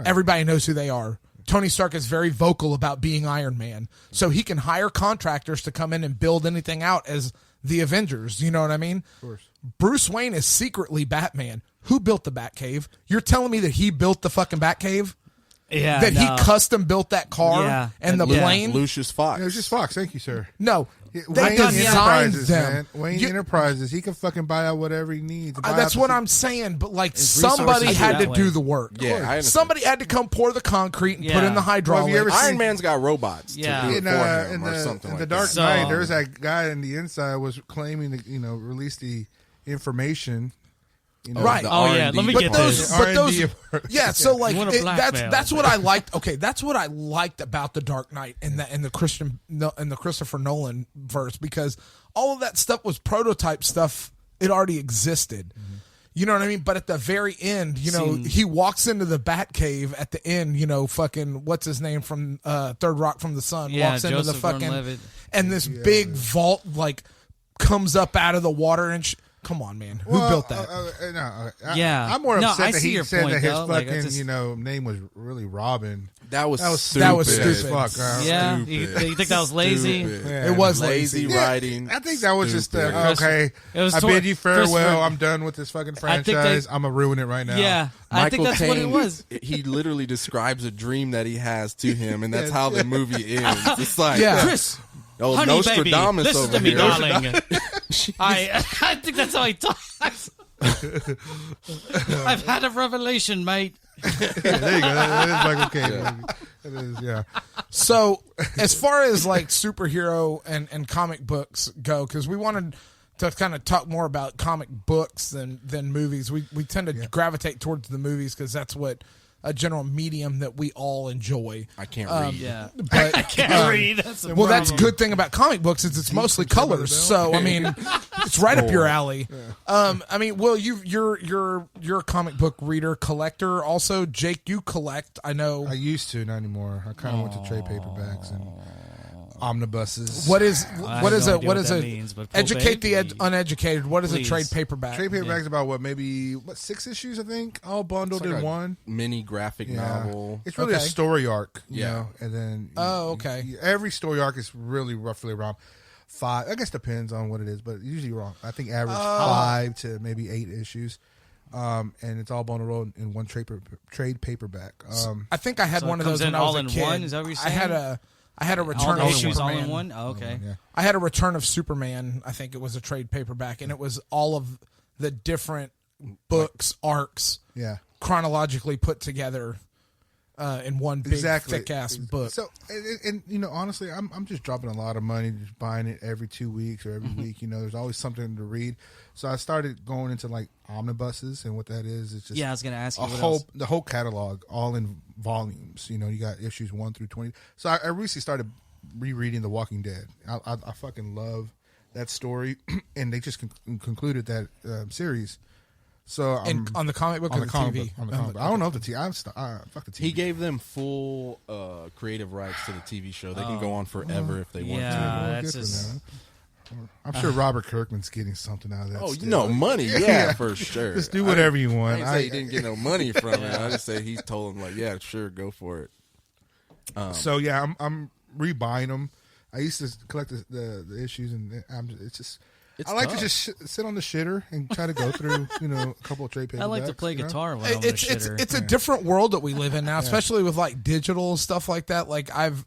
everybody knows who they are. Tony Stark is very vocal about being Iron Man. So he can hire contractors to come in and build anything out as the Avengers. You know what I mean? Of course. Bruce Wayne is secretly Batman. Who built the Batcave? You're telling me that he built the fucking Batcave? Yeah, That no. he custom built that car Yeah. and the Yeah. plane? Lucius Fox. Yeah, it's just Fox. Thank you, sir. No. They Wayne designed Enterprises, them. man. Wayne You- Enterprises. He can fucking buy out whatever he needs. Buy That's out what the- I'm saying, but like It's somebody resources had that to way. do the work. Yeah, I understand. Somebody had to come pour the concrete and put Yeah. in the hydraulics. ever Iron seen- Man's got robots Yeah. to do it In, for him in or the, something in like the Dark that. So- Knight, there's that guy in the inside was claiming to, release the information. Right. the Oh, yeah, R&D let me But get department. this. but those, R&D yeah. So like You wanna blackmail. that's what I liked. Okay, that's what I liked about the Dark Knight and the Christopher Nolan verse because all of that stuff was prototype stuff. It already existed. You know what I mean? But at the very end, he walks into the Batcave at the end. Fucking what's his name from Third Rock from the Sun Yeah, walks into the Joseph fucking Gordon-Levitt. and this big vault like comes up out of the water and. Come on, man. Who built that? Yeah. I'm more No, upset I that see he your said point, that his though. Like, fucking, it's just- name was really Robin. That was stupid. that was as stupid. fuck. Yeah, Stupid. you think that was lazy? Stupid. Yeah. It was lazy lazy. writing. I think that was just Stupid. okay. It was I toward- bid you farewell. Christopher- I'm done with this fucking I think franchise. they- I'm gonna ruin it right now. Yeah, I think Michael that's what it Caine, was. He literally describes a dream that he has to him, and that's how the movie ends. It's like, Yeah. Chris, oh, honey, baby, Nostradamus listen over to me, here. darling. I think that's how he talks. I've had a revelation, mate. Yeah, there you go. That is Michael Caine. It is, yeah. So, as far as like superhero and comic books go, because we wanted to kind of talk more about comic books than movies, we tend to gravitate towards the movies because that's what a general medium that we all enjoy. I can't read. Yeah. But I can't read. That's the well, that's problem. good thing about comic books is it's mostly colors. So I mean, it's right up your alley. I mean, Will, you're a comic book reader, collector. Also, Jake, you collect. I know. I used to, not anymore. I kind of went to trade paperbacks and omnibuses. What is I what have is no a idea what what is that a means, but educate the probate? uneducated? What is a Please. trade paperback? Trade paperbacks about what, maybe 6 issues, I think, all bundled It's like in a one. mini graphic novel. It's really a Okay. story arc, you Yeah. know, and then Okay. every story arc is really roughly around 5. I guess depends on what it is, but usually wrong. I think average 5 to maybe 8 issues, and it's all bundled in one trade paperback. I think I had So one it of those comes in when I was all a in kid. one? Is that what you're saying? I had a All return the of issues all Superman. in one? Oh, okay. Yeah. I had a return of Superman. I think it was a trade paperback, and it was all of the different books, arcs, Yeah. chronologically put together in one big thick ass book. So, and you know, honestly, I'm just dropping a lot of money just buying it every 2 weeks or every week. You know, there's always something to read. So I started going into like omnibuses, and what that is just Yeah, I was going to ask you a what whole else. the whole catalog all in volumes. You know, you got issues 1 through 20. So I recently started rereading The Walking Dead. I fucking love that story, and they just concluded that series. So On the comic book on or the the comic TV? book, on the comic book. I don't know if the TV. Fuck the TV. He gave them full creative rights to the TV show. They can go on forever if they want Yeah, to. Well, that's good for just... them. I'm sure Robert Kirkman's getting something out of that. Oh, still. you know, money, yeah, for sure. Just do whatever you I want. didn't say he didn't get no money from it. I just say he told him like, yeah, sure, go for it. So yeah, I'm rebuying them. I used to collect the issues, and It's I like tough. to just sit on the shitter and try to go through, you know, a couple of trade paperbacks. I like to play you know? guitar when I'm on a shitter. It's a different world that we live in now, especially with like digital stuff like that. Like I've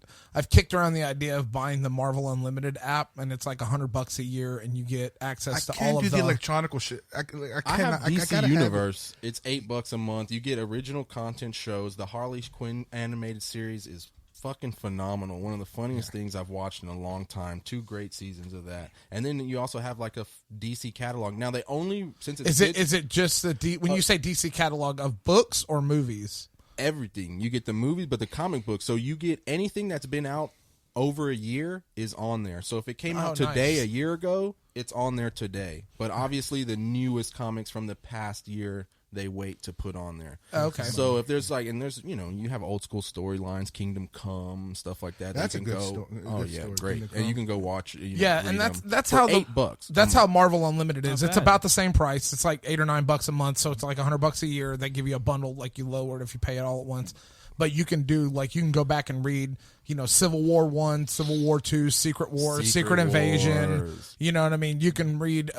kicked around the idea of buying the Marvel Unlimited app, and it's like $100 a year, and you get access I to can't all do of the electronical shit. I have cannot. DC gotta Universe. It's $8 a month. You get original content shows. The Harley Quinn animated series is fucking phenomenal. One of the funniest things I've watched in a long time. 2 great seasons of that. And then you also have like a DC catalog. Now they only since it's Is it just the when you say DC catalog of books or movies? everything. You get the movies, but the comic books. So you get anything that's been out over a year is on there. So if it came out today, nice. a year ago, it's on there today. But obviously the newest comics from the past year, they wait to put on there. Okay. So if there's like, and there's, you know, you have old school storylines, Kingdom Come, stuff like that. That's you a can good go. story. Oh Good yeah, story, great. Kingdom And you Come. can go watch. You know, Yeah, read and that's them that's for how $8. That's how Marvel Unlimited is. Not It's bad. about the same price. It's like $8 or $9 a month, so it's like $100 a year. They give you a bundle, like you lower it if you pay it all at once. But you can do like you can go back and read, you know, Civil War 1, Civil War 2, Secret War, Secret Invasion. Wars. You know what I mean? You can read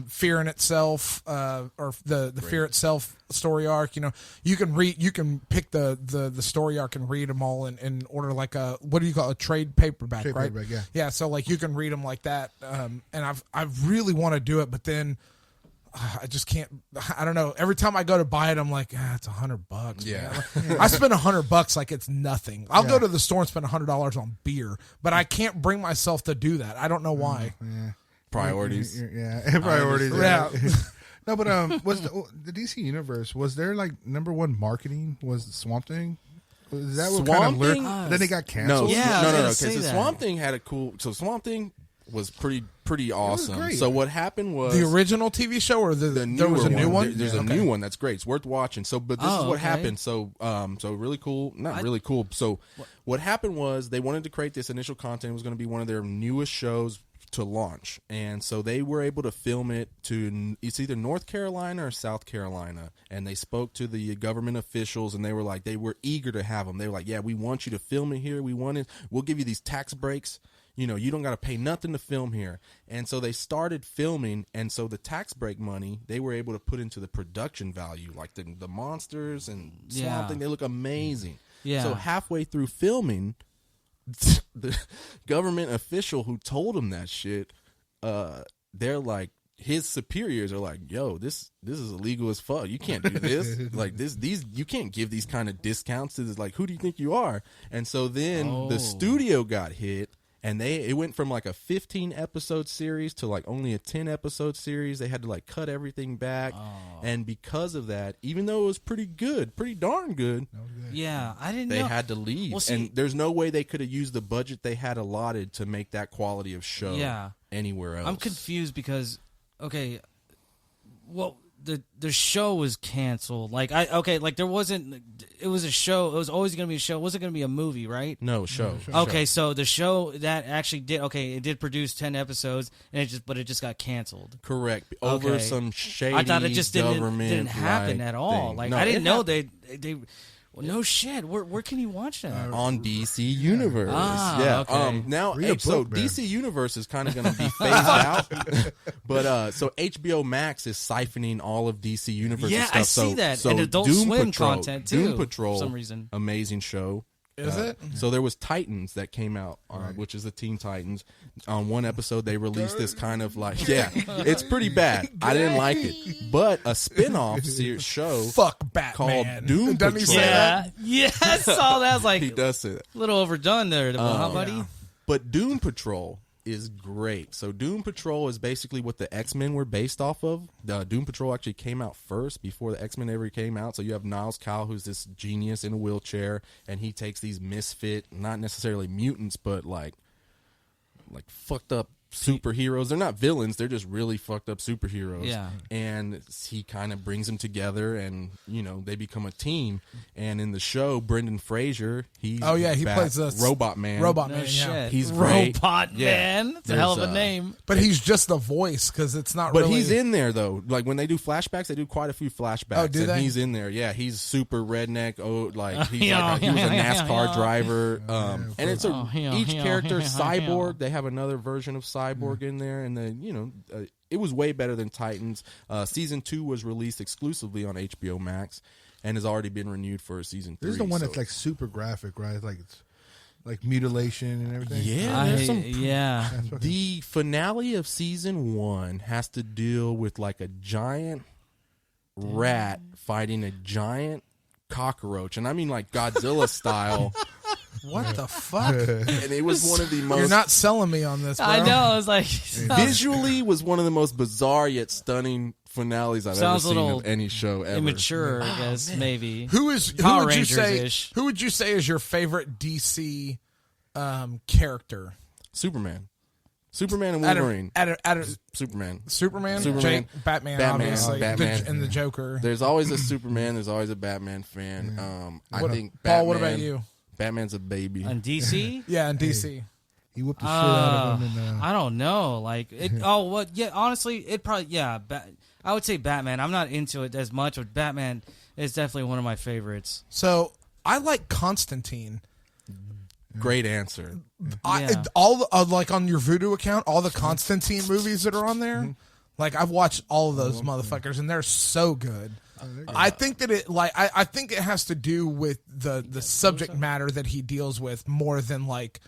Fear in Itself or the Fear Itself story arc. You know, you can pick the story arc and read them all in order, like a, what do you call it? A trade paperback, Trade right? paperback, yeah. Yeah, so like you can read them like that. And I really want to do it, but then I just can't. I don't know. Every time I go to buy it, I'm like, it's $100. Yeah. man. I spend $100 like it's nothing. I'll go to the store and spend $100 on beer, but I can't bring myself to do that. I don't know why. Yeah. Priorities. Yeah, priorities. Yeah. No, but was the DC Universe, was there like #1 marketing was Swamp Thing? Is that what kind Swamp of lured? Thing? Then they got No, canceled. Yeah, I was no. gonna Okay, say so that. Swamp Thing had a cool. So Swamp Thing was pretty awesome. great. So what happened was The original TV show or the there was a new one? There's a new one that's great. It's worth watching. So, but this is what okay. happened. So, so really cool. Not really cool. So, what happened was they wanted to create this initial content. It was going to be one of their newest shows to launch, and so they were able to film it to it's either North Carolina or South Carolina, and they spoke to the government officials, and they were eager to have them. They were like, yeah, we want you to film it here. We'll give you these tax breaks. You know, you don't got to pay nothing to film here. And so they started filming, and so the tax break money they were able to put into the production value, like the monsters and Swamp Thing. They look amazing. Yeah. So halfway through filming, the government official who told him that shit, they're like, his superiors are like, yo, this is illegal as fuck. You can't do this. Like these you can't give these kind of discounts to this. Like, who do you think you are? And so then the studio got hit, And it went from like a 15 episode series to like only a 10 episode series. They had to like cut everything back. And because of that, even though it was pretty good, pretty darn good, Yeah, I didn't they know. had to leave. Well, see- and there's no way they could have used the budget they had allotted to make that quality of show Yeah. anywhere else. I'm confused because, okay, well, the show was canceled. Like there wasn't. It was a show. It was always going to be a show. It wasn't going to be a movie, right? No, show. Okay, so the show that actually did. Okay, it did produce 10 episodes, and it just got canceled. Correct. Over Okay. some shady I thought it just government didn't happen like, at all. thing. Like No, I didn't it know happened they. Well, no shit. Where can you watch that? on DC Universe. Ah, yeah. okay. Now, Read a so book, man. DC Universe is kind of going to be phased out, but so HBO Max is siphoning all of DC Universe. Yeah, stuff. I see that. So And Adult Doom Swim Patrol, content, too, Doom Patrol, for some reason. amazing show. Is it? So there was Titans that came out, which is the Teen Titans. On one episode, they released this kind of like, it's pretty bad. I didn't like it, but a spin-off show Fuck Batman. called Doom Doesn't he Patrol. say that? Yeah, I saw that. I was like, He does say that. a little overdone there, huh, buddy? But Doom Patrol is great. So Doom Patrol is basically what the X-Men were based off of. Doom Patrol actually came out first before the X-Men ever came out. So you have Niles Kyle, who's this genius in a wheelchair, and he takes these misfit, not necessarily mutants, but like fucked up superheroes. They're not villains. They're just really fucked up superheroes. Yeah. And he kind of brings them together, and they become a team. And in the show, Brendan Fraser, he plays this Robot Man. Robot No Man. shit. Yeah. He's great. Robot Yeah. Man. It's a hell of a There's, name. But he's just the voice because it's not. But really... he's in there though. Like when they do flashbacks, they do quite a few flashbacks. Oh, do and they? he's in there. Yeah, he's super redneck. Oh, like he's Yeah, like he was a yeah, NASCAR yeah. driver. And it's each character yeah. cyborg. They have another version of cyborg in there, and then it was way better than Titans. Season 2 was released exclusively on HBO Max, and has already been renewed for season 3. This is the one so- that's like super graphic, right? It's like mutilation and everything. Yeah, there's some yeah. That's fucking- The finale of season 1 has to deal with like a giant rat fighting a giant cockroach, and I mean like Godzilla style. What the fuck? And it was one of the most You're not selling me on this, bro. I know. I was like, visually was one of the most bizarre yet stunning finales I've ever Sounds a seen little of any show ever. immature, I guess, maybe. Who Power would you say? Rangers-ish. Who would you say is your favorite DC character? Superman and Out Wolverine. of Superman. Superman, Superman. Batman, Batman, obviously, Batman. and the Joker. There's always a Superman. There's always a Batman fan. I think Paul, Batman, what about you? Batman's a baby. On DC? Yeah, in DC. He whooped the shit out of him. And, I don't know. Like, yeah, honestly, it probably, yeah. I would say Batman. I'm not into it as much, but Batman is definitely one of my favorites. So I like Constantine. Great answer. Yeah. All the, like on your Vudu account, all the Constantine movies that are on there. Like I've watched all of those motherfuckers, and they're so good. I think that I think it has to do with the subject matter that he deals with more than like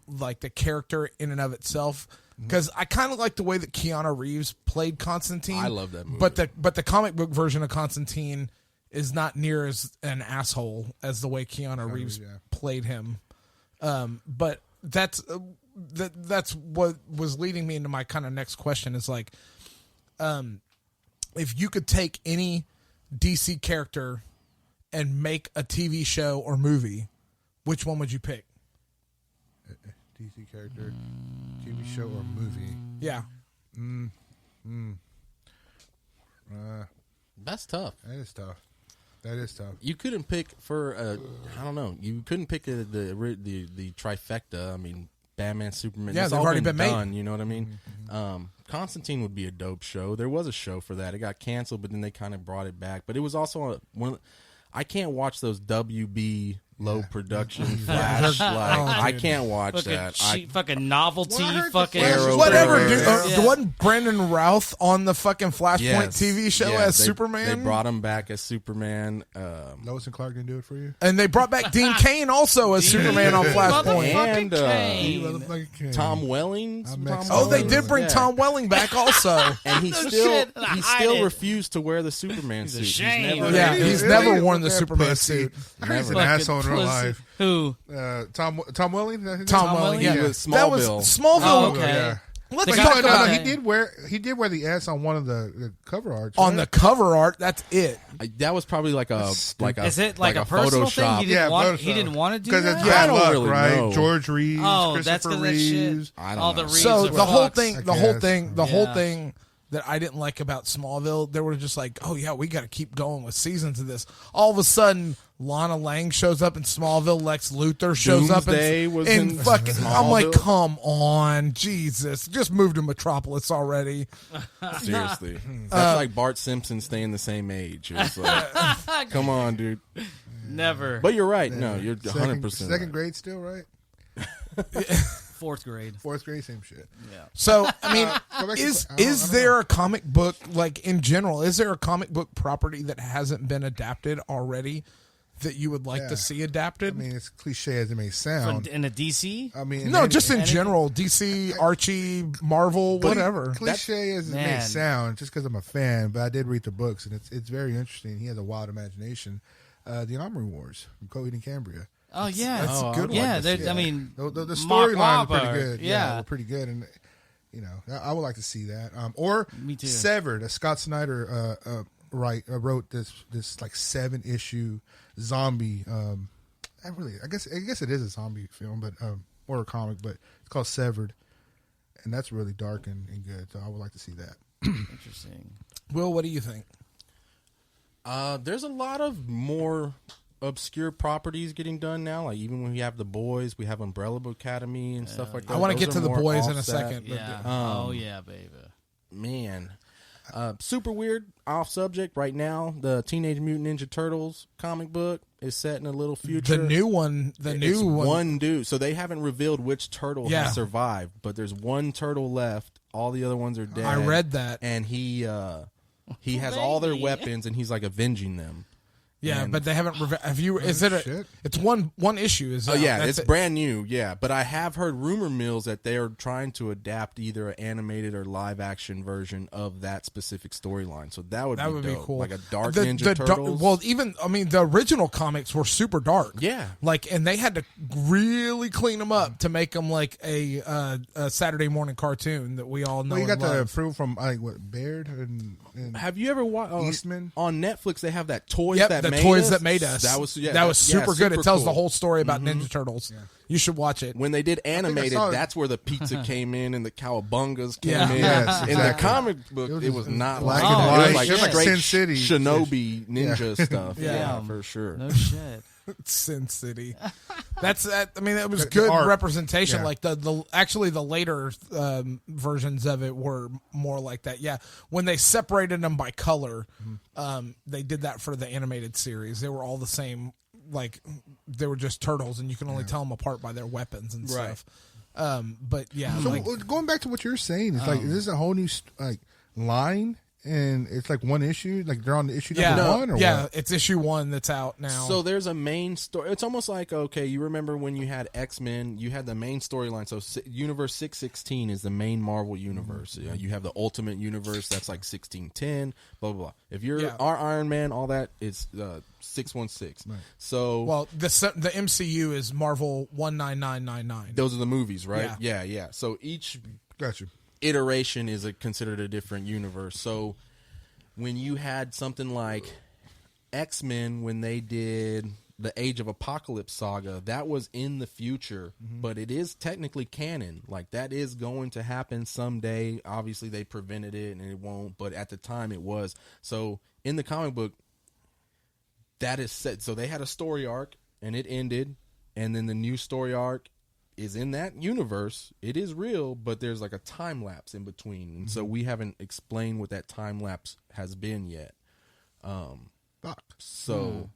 the character in and of itself. Because I kind of like the way that Keanu Reeves played Constantine. I love that movie. But the comic book version of Constantine is not near as an asshole as the way Keanu Reeves played him. But that's what was leading me into my kind of next question is like, if you could take any DC character and make a TV show or movie, which one would you pick? DC character, TV show, or movie. Yeah. That's tough. That is tough. You couldn't pick for I don't know. You couldn't pick the trifecta. I mean, Batman, Superman. Yeah, it's they've all already been made. done. You know what I mean? Constantine would be a dope show. There was a show for that. It got canceled, but then they kind of brought it back. But it was also I can't watch those WB low production flash. I can't watch Fucking that. cheap, fucking novelty, fucking Arrow Whatever, Flash. dude. Wasn't Brandon Routh on the fucking Flashpoint Yes. TV show Yes, as they- Superman? They brought him back as Superman. Lois and Clark didn't do it for you. And they brought back Dean Cain also as Superman on Flashpoint. And Kane. Motherfucking Kane. Tom Wellings. I'm Tom Mexican. Oh, they Wellings, did bring yeah. Tom Welling back also. And he No still shit. he Hide still it. refused to wear the Superman He's suit. ashamed. He's never, Yeah, he's never worn the That Superman pussy. suit. He's an Never. asshole in real was life. who? Tom Welling. Tom Welling. Yeah, He was that was Smallville. Smallville. Oh, okay. Yeah. Let's The talk guy- about No, Okay. he did wear the S on one of the cover arts. on right? the cover art. That's it. That was probably like a Is it like a personal thing? Photoshop. He didn't want. Photoshop. He didn't want to do Because that. it's bad I don't luck, really right? know. George Reeves, Oh, Christopher that's because that shit. Reeves. I don't All know. the Reeves So of the whole Fox. thing, I the whole guess. thing, the Yeah. whole thing that I didn't like about Smallville, they were just like, oh yeah, we got to keep going with seasons of this. All of a sudden, Lana Lang shows up in Smallville. Lex Luthor shows Doomsday up was in in fucking. I'm like, Smallville. come on, Jesus, just move to Metropolis already. Seriously, that's like Bart Simpson staying the same age. It's like, come on, dude. Never. But you're right. No, you're 100%. Second grade still, right? Fourth grade. Fourth grade, same shit. Yeah. So I mean, Go back to- is I don't there a comic book, like in general? Is there a comic book property that hasn't been adapted already that you would like Yeah. to see I adapted? mean, it's cliche as it may sound. In a DC. I mean, No, and- just in anything- general, DC, Archie, Marvel, whatever. Cliche as it may Man. sound, just because I'm a fan, but I did read the books, and it's very interesting. He has a wild imagination. The Armory Wars from Coheed and Cambria. Oh yeah. That's a good Yeah. one. they're- I mean, The Mark storyline was pretty Wahlberg, good. Yeah. were pretty good, and you know, I would like to see that. Or Me too. Severed. Scott Snyder wrote this like 7-issue zombie. I guess it is a zombie film, but or a comic, but it's called Severed, and that's really dark and good. So I would like to see that. Interesting. Will, what do you think? There's a lot of more obscure properties getting done now. Like even when we have The Boys, we have Umbrella Academy and stuff like that. I want to Those get are to The more Boys in a offset. second. but- Yeah. Oh yeah, baby. Man. Super weird, off subject right now. The Teenage Mutant Ninja Turtles comic book is set in a little future. The new one, It's one dude. So they haven't revealed which turtle Yeah. has survived, but there's one turtle left. All the other ones are dead. I read that. And he has all their weapons, and he's like avenging them. Yeah, And- but they haven't. Have you? Is it a? Shit. It's one issue. Is Oh out. yeah, That's it's it. brand new. Yeah, but I have heard rumor mills that they are trying to adapt either an animated or live action version of that specific storyline. So that would be dope. cool. Like a dark The- Ninja the Turtles. well, even the original comics were super dark. Yeah. like, and they had to really clean them up to make them like a Saturday morning cartoon that we all know. Well, you got and the love. approval from Baird and Have you ever watched Eastman? on Netflix? They have that toys Yep, that the made toys us. that made us. That was super good. It tells the cool. whole story about Ninja Turtles. You should watch it. When they did animated, saw it. that's where the pizza came in and the cowabungas came Yeah. in. Yes, In the exactly. comic book, it was not black like and that. white. It was like It was like straight Sin City. Shinobi ninja stuff. Yeah. Yeah, for sure. No shit. Sin City. That's that. I mean, that was The good art. representation. Yeah. Like actually the later versions of it were more like that. Yeah, when they separated them by color, they did that for the animated series. They were all the same. Like they were just turtles, and you can only tell them apart by their weapons and Right. stuff. But yeah, So like, going back to what you're saying, it's like, is this a whole new line? And it's like one issue, like they're on the issue number one, or yeah, what? it's issue 1 that's out now. So there's a main story. It's almost like, okay, you remember when you had X-Men, you had the main storyline. So Universe 616 is the main Marvel universe. You have the Ultimate Universe, that's like 1610, blah, blah, blah. If you're our Iron Man, all that, it's 616. Right. So well, the MCU is Marvel 19999. those are the movies, right? Yeah. Yeah. So each Gotcha. iteration is considered a different universe. So when you had something like X-Men, when they did the Age of Apocalypse saga, that was in the future, but it is technically canon. Like that is going to happen someday. Obviously they prevented it and it won't, but at the time it was. So in the comic book, that is set. So they had a story arc and it ended, and then the new story arc is in that universe. It is real, but there's like a time lapse in between, and so we haven't explained what that time lapse has been yet. Fuck. So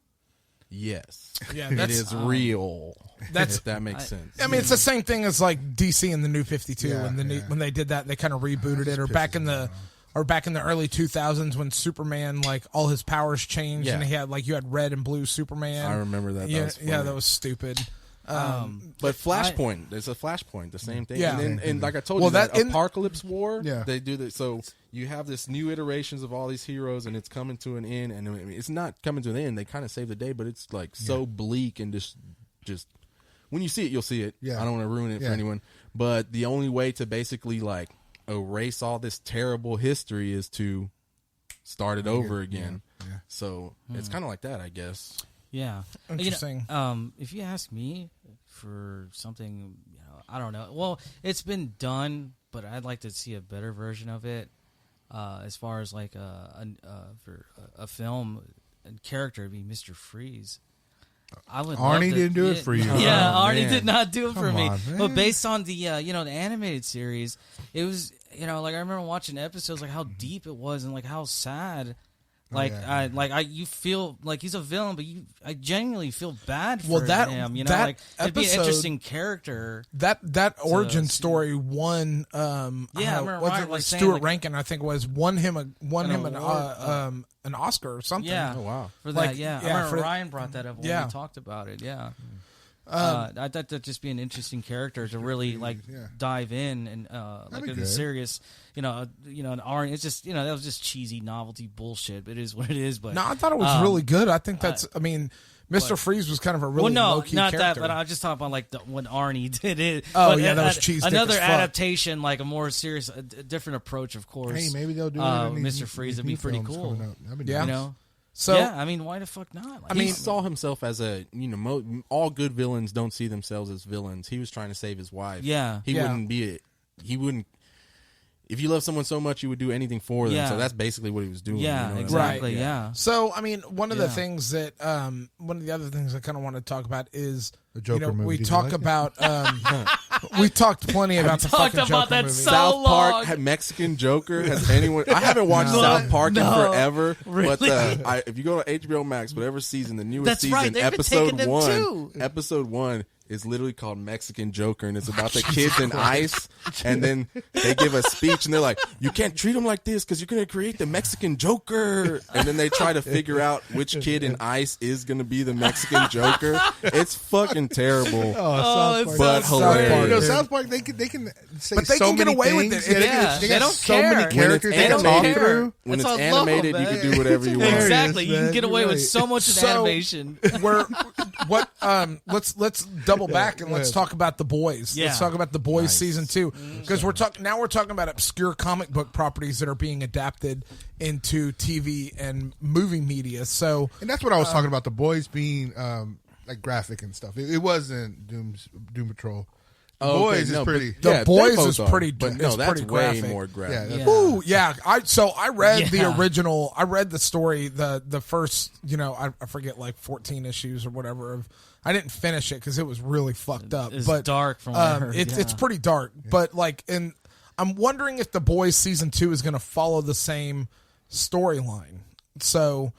yes, Yeah, it that's- is real. that's- if that makes sense. I mean, it's the same thing as like DC and the New 52 Yeah, and yeah. when they did that, they kind of rebooted it, or back in the early 2000s when Superman, like all his powers changed, Yeah. and he had like you had red and blue Superman. I remember that. That Yeah, was yeah, funny. that was stupid. But Flashpoint, there's a Flashpoint, the same thing. Yeah. And like I told Well, you, that that- Apocalypse War, Yeah. they do that. So you have this new iterations of all these heroes, and it's coming to an end. And I mean, it's not coming to an end. They kind of save the day, but it's like so bleak and just when you see it, you'll see it. Yeah. I don't want to ruin it for anyone. But the only way to basically like erase all this terrible history is to start it over again. Yeah. So it's kind of like that, I guess. Yeah. Interesting. If you ask me for something, I don't know. Well, it's been done, but I'd like to see a better version of it. As far as like for a film and character, it'd be Mr. Freeze. I would. Arnie didn't do it for you. Yeah, Oh, Arnie man. did not do it for Come me. on, man. But based on the the animated series, it was like I remember watching episodes like how deep it was and like how sad. Like you feel like he's a villain, but I genuinely feel bad for him. that Like it'd be an episode- interesting character. That origin see. story won. I remember was Ryan it was saying, Stuart like- Rankin? I think it was won him an award, an Oscar or something. Yeah. Oh wow. For that, Like, I yeah, remember for- Ryan brought that up when yeah. we talked about it. Yeah. I thought that'd just be an interesting character to really like dive in and like be in good. the serious, an Arnie. It's just that was just cheesy novelty bullshit. But it is what it is. But No, I thought it was really good. I think that's. I mean, Mr. Freeze was kind of a really well, no, low-key not character. that. But I just talking about like when Arnie did it. Oh, But yeah, that was cheese dick Another as fuck. adaptation, like a more serious, a different approach, of course. Hey, maybe they'll do it. In these Mr. Freeze these would be new pretty films cool. coming up. That'd be Yeah. nice. So yeah, I mean, why the fuck not? Like, He saw himself as a, all good villains don't see themselves as villains. He was trying to save his wife. Yeah. He wouldn't, if you love someone so much, you would do anything for them. Yeah. So that's basically what he was doing. yeah, you know what I mean? exactly. Right. Yeah. So, I mean, one of the Yeah. things that, one of the other things I kind of want to talk about is, The Joker movie. we Did you talk like it? about, we talked plenty about the talked fucking about Joker that movie. so South Park long. had Mexican Joker. Has anyone? I haven't watched South Park in forever. Really? But if you go to HBO Max, whatever season, the newest That's season, right, they've been taking them too. episode 1 is literally called Mexican Joker, and it's about the kids in ICE. And then they give a speech, and they're like, "You can't treat them like this because you're going to create the Mexican Joker." And then they try to figure out which kid in ICE is going to be the Mexican Joker. It's fucking terrible. South Park. But hilarious. South Park, they can say But they so can get many away with things. it. Yeah, they they got don't so care. many characters When they it's can talk animated- through. When That's it's why I love 'em, animated, you man. can do whatever you want. Exactly. You man. can get away You're with right. so much in So- animation. Let's double back and let's talk about The Boys. Yeah. Let's talk about The Boys season 2 because we're talking about obscure comic book properties that are being adapted into TV and movie media. So And that's what I was talking about. The boys being like graphic and stuff. It wasn't Doom Patrol. The Oh, okay, boys no, is but- pretty. The yeah, Boys they both is are, pretty- but is no, that's pretty way graphic. more graphic. Yeah, that's- Yeah. Ooh, yeah. I read the Yeah. original. I read the story, the first, I forget, like 14 issues or whatever. I didn't finish it because it was really fucked up. It's but dark from what I heard, it's yeah. pretty dark. But like, and I'm wondering if The Boys season 2 is going to follow the same storyline. So,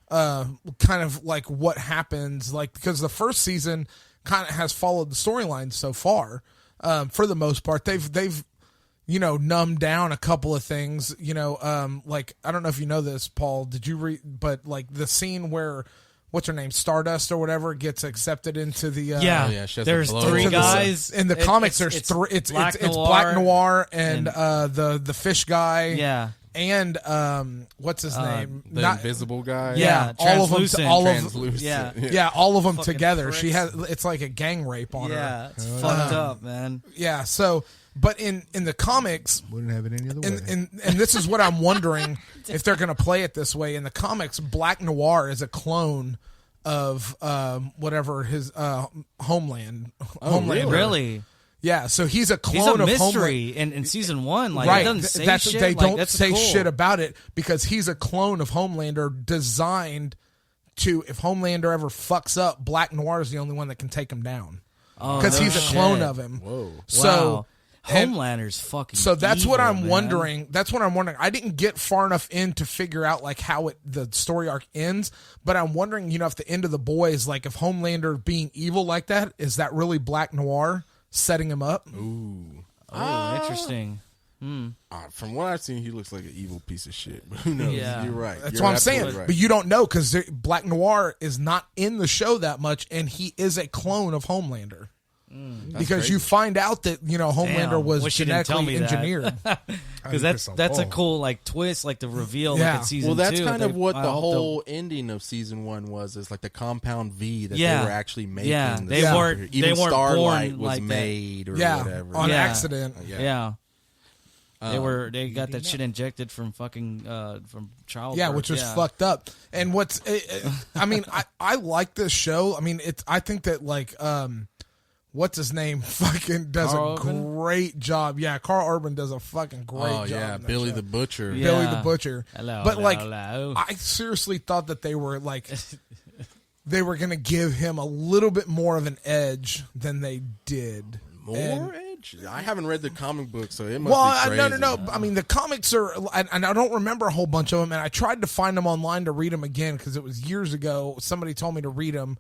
kind of like what happens, like because the first season kind of has followed the storyline so far. For the most part, they've numbed down a couple of things. Like I don't know if you know this, Paul. Did you read? But like the scene where what's her name, Stardust or whatever, gets accepted into the Yeah, Oh, yeah, she has to there's blow three into the- guys in the comics. There's three. It's Black Noir and the fish guy. Yeah, And what's his name? The invisible guy. Yeah, all of them. translucent. All of Translucent. Yeah. yeah, all of them Fucking together. She pricks. has. It's like a gang rape on her. yeah, it's fucked up, man. Yeah. So, but in the comics, Wouldn't have it any other way. and this is what I'm wondering if they're going to play it this way in the comics. Black Noir is a clone of whatever his Homeland. Homelander. Really? Yeah. So he's a He's a clone of Homeland. mystery in season 1. Like, Right, it doesn't say that's shit. they Like, don't that's say cool. shit about it because he's a clone of Homelander designed to, if Homelander ever fucks up, Black Noir is the only one that can take him down because no he's a shit. clone of him. Whoa. So. Wow. and- Homelander's fucking. So that's evil, what I'm man. wondering. That's what I'm wondering. I didn't get far enough in to figure out like how the story arc ends, but I'm wondering, if the end of the Boys, like if Homelander being evil like that, is that really Black Noir setting him up? Ooh. Oh, interesting. From what I've seen, he looks like an evil piece of shit. But who knows? Yeah. You're right. That's You're what I'm saying. absolutely right. But you don't know because Black Noir is not in the show that much, and he is a clone of Homelander. Because you find out that Homelander Damn, was wish you didn't tell genetically me that. engineered. Because that's a cool like twist, like the reveal, like in season 2. Well, that's kind of what I the hope whole ending of season 1 was. Is like the compound V that Yeah. they were actually making. Yeah, the they superhero. weren't- Even they weren't Starlight born was like that. made or whatever. on Yeah. accident. Yeah. They got that shit injected from fucking from childbirth. Yeah, which was fucked up. And I mean, I like this show. I mean, I think that like what's his name fucking does Carl a Urban? great job. Yeah, Carl Urban does a fucking great Oh job. yeah, in that Billy show. the Butcher. Yeah. Billy the Butcher. Hello, but hello, like hello. I seriously thought that they were like they were going to give him a little bit more of an edge than they did. More And- edge? I haven't read the comic book, so it must Well, be no, crazy. no. I mean, the comics are, and I don't remember a whole bunch of them. And I tried to find them online to read them again because it was years ago. Somebody told me to read them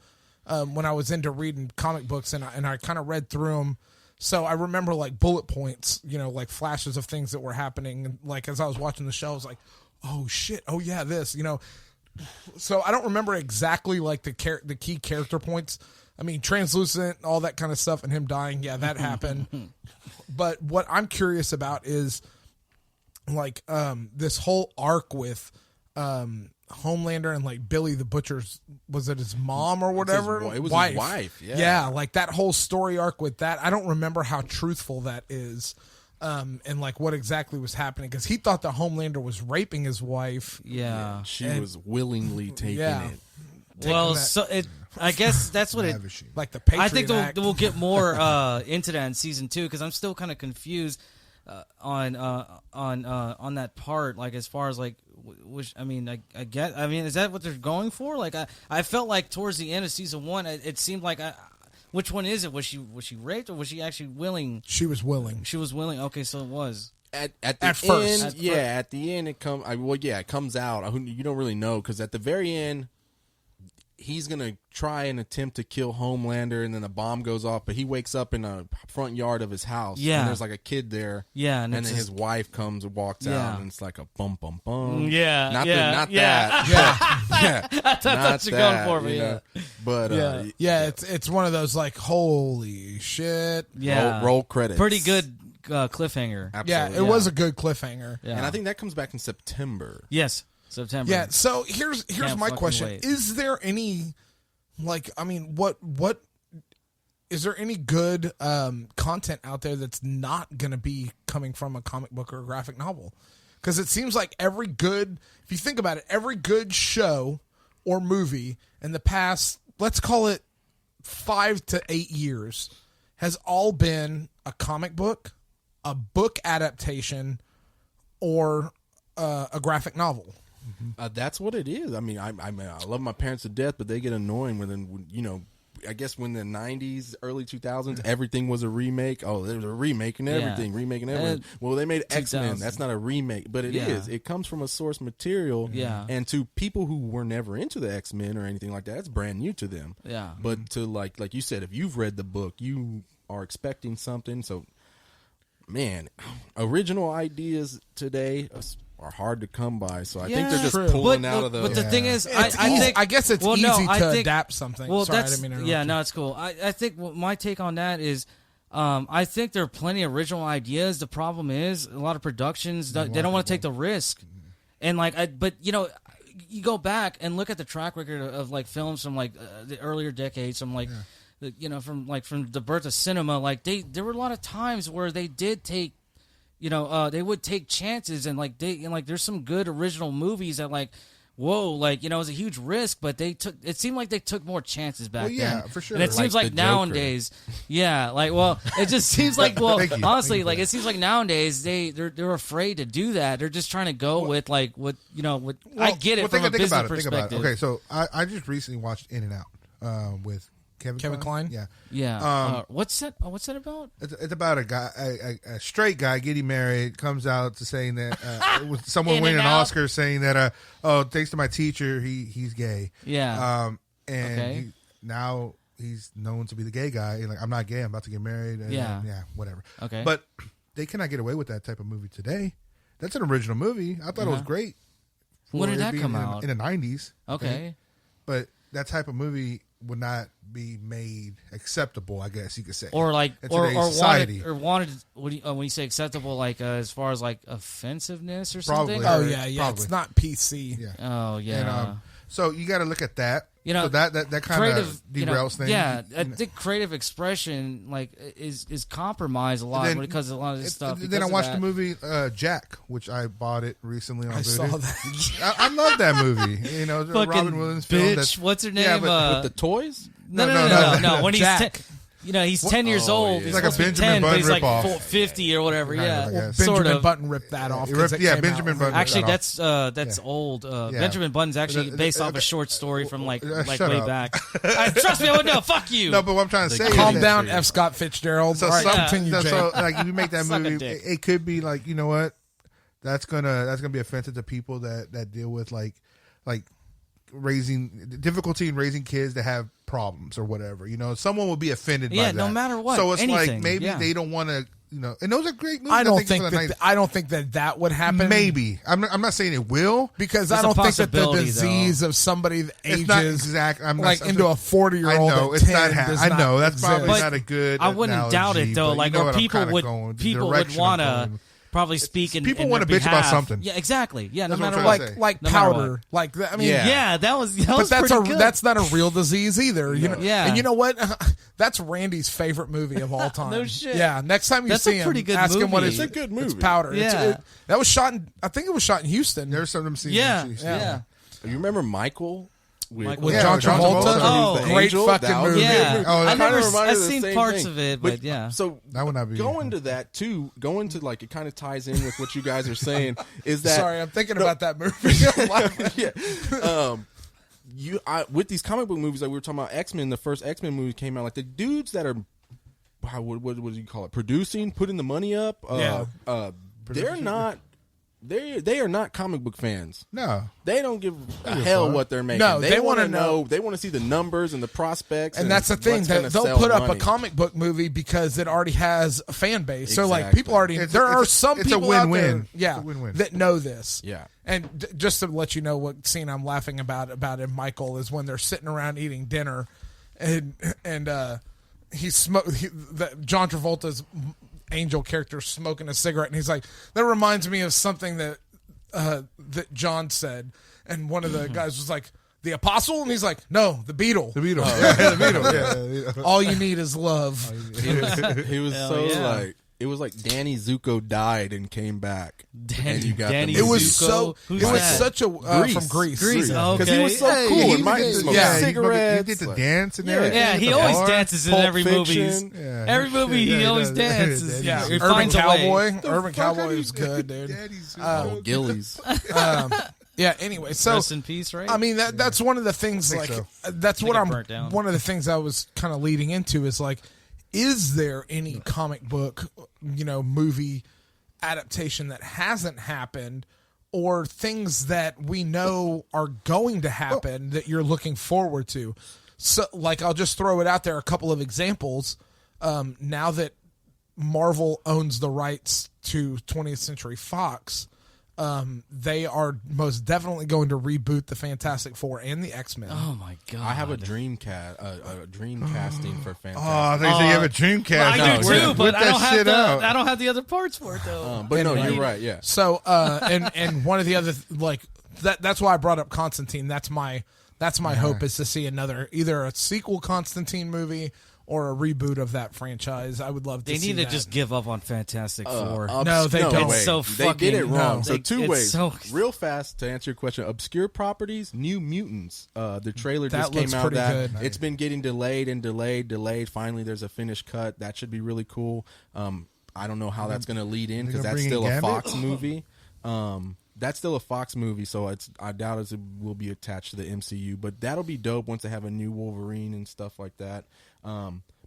when I was into reading comic books, and I kind of read through them. So I remember like bullet points, like flashes of things that were happening. And like as I was watching the show, I was like, "Oh shit! Oh yeah, this." So I don't remember exactly like the key character points. I mean, translucent, all that kind of stuff, and him dying. Yeah, that happened. But what I'm curious about is like this whole arc with Homelander and like Billy the Butcher's, was it his mom or whatever? It was his wife. Yeah. Yeah, like that whole story arc with that. I don't remember how truthful that is. And like what exactly was happening, because he thought that Homelander was raping his wife. Yeah. She was willingly taking Yeah. it. Well, that- so I guess that's what it. Ravishing. Like the Patriot I think Act. we'll get more into that in season 2 because I'm still kind of confused on that part. Like as far as like, which I mean, I get. I mean, is that what they're going for? Like I felt like towards the end of season 1, it seemed like which one is it? Was she raped or was she actually willing? She was willing. She was willing. Okay, so it was. At the At end, first. at the end it comes out. You don't really know because at the very end, he's gonna try and attempt to kill Homelander, and then a bomb goes off. But he wakes up in a front yard of his house. Yeah. and there's like a kid there. Yeah, and and then it's his wife comes and walks Yeah. out, and it's like a bum bum bum. Yeah, not yeah, not yeah. that. Yeah, That's what you're going for, but you know. But Yeah, it's one of those like, holy shit. Yeah, roll credits. Pretty good cliffhanger. Absolutely. Yeah, it was a good cliffhanger. Yeah. And I think that comes back in September. Yes, September. Yeah, so here's Can't my fucking question. wait. Is there any like, I mean, what is there any good content out there that's not going to be coming from a comic book or a graphic novel? Because it seems like if you think about it, every good show or movie in the past, let's call it 5 to 8 years, has all been a comic book, a book adaptation, or a graphic novel. That's what it is. I mean, I love my parents to death, but they get annoying when I guess when the 90s, early 2000s, everything was a remake. Oh, there was a remake and everything, remaking everything. Well, they made X-Men. 2000. That's not a remake, but it is. It comes from a source material. Yeah. And to people who were never into the X-Men or anything like that, it's brand new to them. Yeah. But to like you said, if you've read the book, you are expecting something. So, man, original ideas today are hard to come by. So I think they're just True. pulling But out of the. the thing is, It's I easy. think I guess it's easy to adapt something. Well, Sorry, I that's didn't mean to interrupt yeah, you. no, it's cool. I think my take on that is, I think there are plenty of original ideas. The problem is a lot of productions they don't want to take the risk, and but you go back and look at the track record of like films from like the earlier decades, from like from the birth of cinema. Like there were a lot of times where they did take. They would take chances and there's some good original movies that it was a huge risk, but it seemed like they took more chances back Well, yeah, then. for sure. And it seems Like like the Joker. nowadays, it just seems like, Thank you. honestly, Thank you. it seems like nowadays they're afraid to do that. They're just trying to go with I get it from a business perspective. Okay, so I just recently watched In and Out with Kevin Kline. Yeah. Yeah. What's that about? It's about a guy, a straight guy getting married, comes out to saying that with someone In winning and an Out? Oscar, saying that thanks to my teacher, he's gay. Yeah. And Okay. now he's known to be the gay guy. And I'm not gay. I'm about to get married. And, Yeah. yeah, whatever. Okay. But they cannot get away with that type of movie today. That's an original movie. I thought it was great. When did it that being come out? In the 90s. Okay. But that type of movie would not be made acceptable, I guess you could say. Or like, in or today's society. wanted. What do you, when you say acceptable, like as far as like offensiveness or something? Probably. Oh yeah. Probably. It's not PC. Yeah. Oh yeah. And, so you got to look at that. You know, so that kind of derails things. Yeah, I think creative expression like is compromised a lot then- because of a lot of this stuff. Then I watched the movie Jack, which I bought it recently on I saw Voodoo. that. I love that movie. You know, it's a fucking Robin Williams film. bitch. What's her name? Yeah, but With the toys? No. When he's Jack. he's 10 years Oh, old. yeah. He's like a supposed to be Benjamin 10, but Button he's like ripoff. 50 or whatever. Kind of, I Yeah, guess. sort Benjamin of. Button ripped that off. 'cause it yeah, came Benjamin out. Button. Actually, Yeah. that's old. Yeah. Benjamin Button's actually based off a short story from like shut way up. back. Trust me, I would know. Fuck you. No, but what I'm trying to say Calm is down, that, F. Scott Fitzgerald. So, All right, some- continue, Jay. so like if you make that Suck a movie, dick. it could be like, you know what, that's gonna be offensive to people that deal with like raising difficulty in raising kids that have problems or whatever. You know, someone will be offended by Yeah, that. no matter what, So it's anything, like maybe yeah. they don't want to. You know, and those are great movies. I don't think think that would happen. Maybe I'm not saying it will. Because It's I a don't think that the possibility, disease of somebody that It's not ages exact. I'm not, like I'm into a just- 40-year-old. I know at it's 10 not. does I not know that's probably exist. not a good. I wouldn't doubt analogy, it though. but Like, you know or what I'm people kinda would going, the people would direction I'm want to going. probably speak in. People in wanna their bitch about behalf. something. Yeah, exactly. Yeah, no That's what matter I'm what. trying to say. like No matter powder. what. Like I mean, Yeah. Yeah, that was but that's pretty good. that's not a real disease either. You know, Yeah. and you know what? That's Randy's favorite movie of all time. No shit. Yeah, next time you That's a see him, pretty good ask him what movie. it's. It's a good movie. It's powder. Yeah. That was shot in. I think it was shot in Houston. There's some of them scenes. Yeah, actually. yeah. You remember Michael? Michael- with Yeah, John with John Travolta. Travolta. Oh, He was the great angel. fucking That was a movie. good Yeah, movie. Oh, I that Kinda never. reminded I've of the seen same parts thing. of it, but yeah. So That would not be going to that too. Going to like it kind of ties in with what you guys are saying. Is that Sorry, I'm thinking about that movie. I'm laughing. yeah. With these comic book movies, like we were talking about X-Men, the first X-Men movie came out, like the dudes that are, what do you call it, producing, putting the money up, they're not, they are not comic book fans. No. They don't give a hell fun. what they're making. No, they they want to wanna know- they want to see the numbers and the prospects. And that's the thing, what's that gonna they'll sell put up money. a comic book movie because it already has a fan base. So like Exactly. people already It's there a- are it's a- some it's a people out there, win-win. yeah, It's a win-win. that know this. Yeah. And just to let you know what scene I'm laughing about in Michael is when they're sitting around eating dinner, and John Travolta's angel character smoking a cigarette, and he's like, that reminds me of something that John said, and one of the guys was like, the Apostle, and he's like, no, the Beetle. The Beatles. Yeah, the Beatles. Yeah, the Beatles. All you need is love. He was Hell so yeah. like it was like Danny Zuko died and came back. And you got Danny the It movie. was Zuko? so. Who's it was that? such a Grease. from Greece. Grease. Oh, because he was so okay. cool. He and Mike did- smoked yeah, cigarettes. He did the like- dance and Yeah. everything. Yeah, at he the always bar. dances in Pulp every Fiction. movie. Yeah, Every movie he yeah, always does. dances. Yeah, He Urban finds a way. Cowboy. Urban Fuck, how do Cowboy you was good, dude. Daddy's Oh, Gillies. Yeah. Anyway, so Rest in peace, right? I mean that's one of the things. I Like think that's what it I'm. burnt down. One of the things I was kind of leading into is like, is there any comic book, movie adaptation that hasn't happened, or things that we know are going to happen that you're looking forward to? So, like, I'll just throw it out there. A couple of examples. Now that Marvel owns the rights to 20th Century Fox, they are most definitely going to reboot the Fantastic Four and the X-Men. oh my god! I have a dream dream casting for Oh, I Fantastic. think you have a Dreamcast. I do No, too, whip but I that don't have shit out. I don't have the other parts for it though. But no, And- you're right. Yeah. So, and one of the other that's why I brought up Constantine. That's my hope, is to see either a sequel Constantine movie or a reboot of that franchise. I would love to They see need to that. just give up on Fantastic Four. No, they don't. It's so They did it fucking- wrong. no. So They- two it's ways. so- Real fast to answer your question. Obscure properties, New Mutants. The trailer That just looks came out. pretty good. It's been getting delayed. Finally, there's a finished cut. That should be really cool. I don't know how that's going to lead in because gonna that's bring in still a Gambit? Fox movie. That's still a Fox movie, so I doubt it will be attached to the MCU. But that'll be dope once they have a new Wolverine and stuff like that.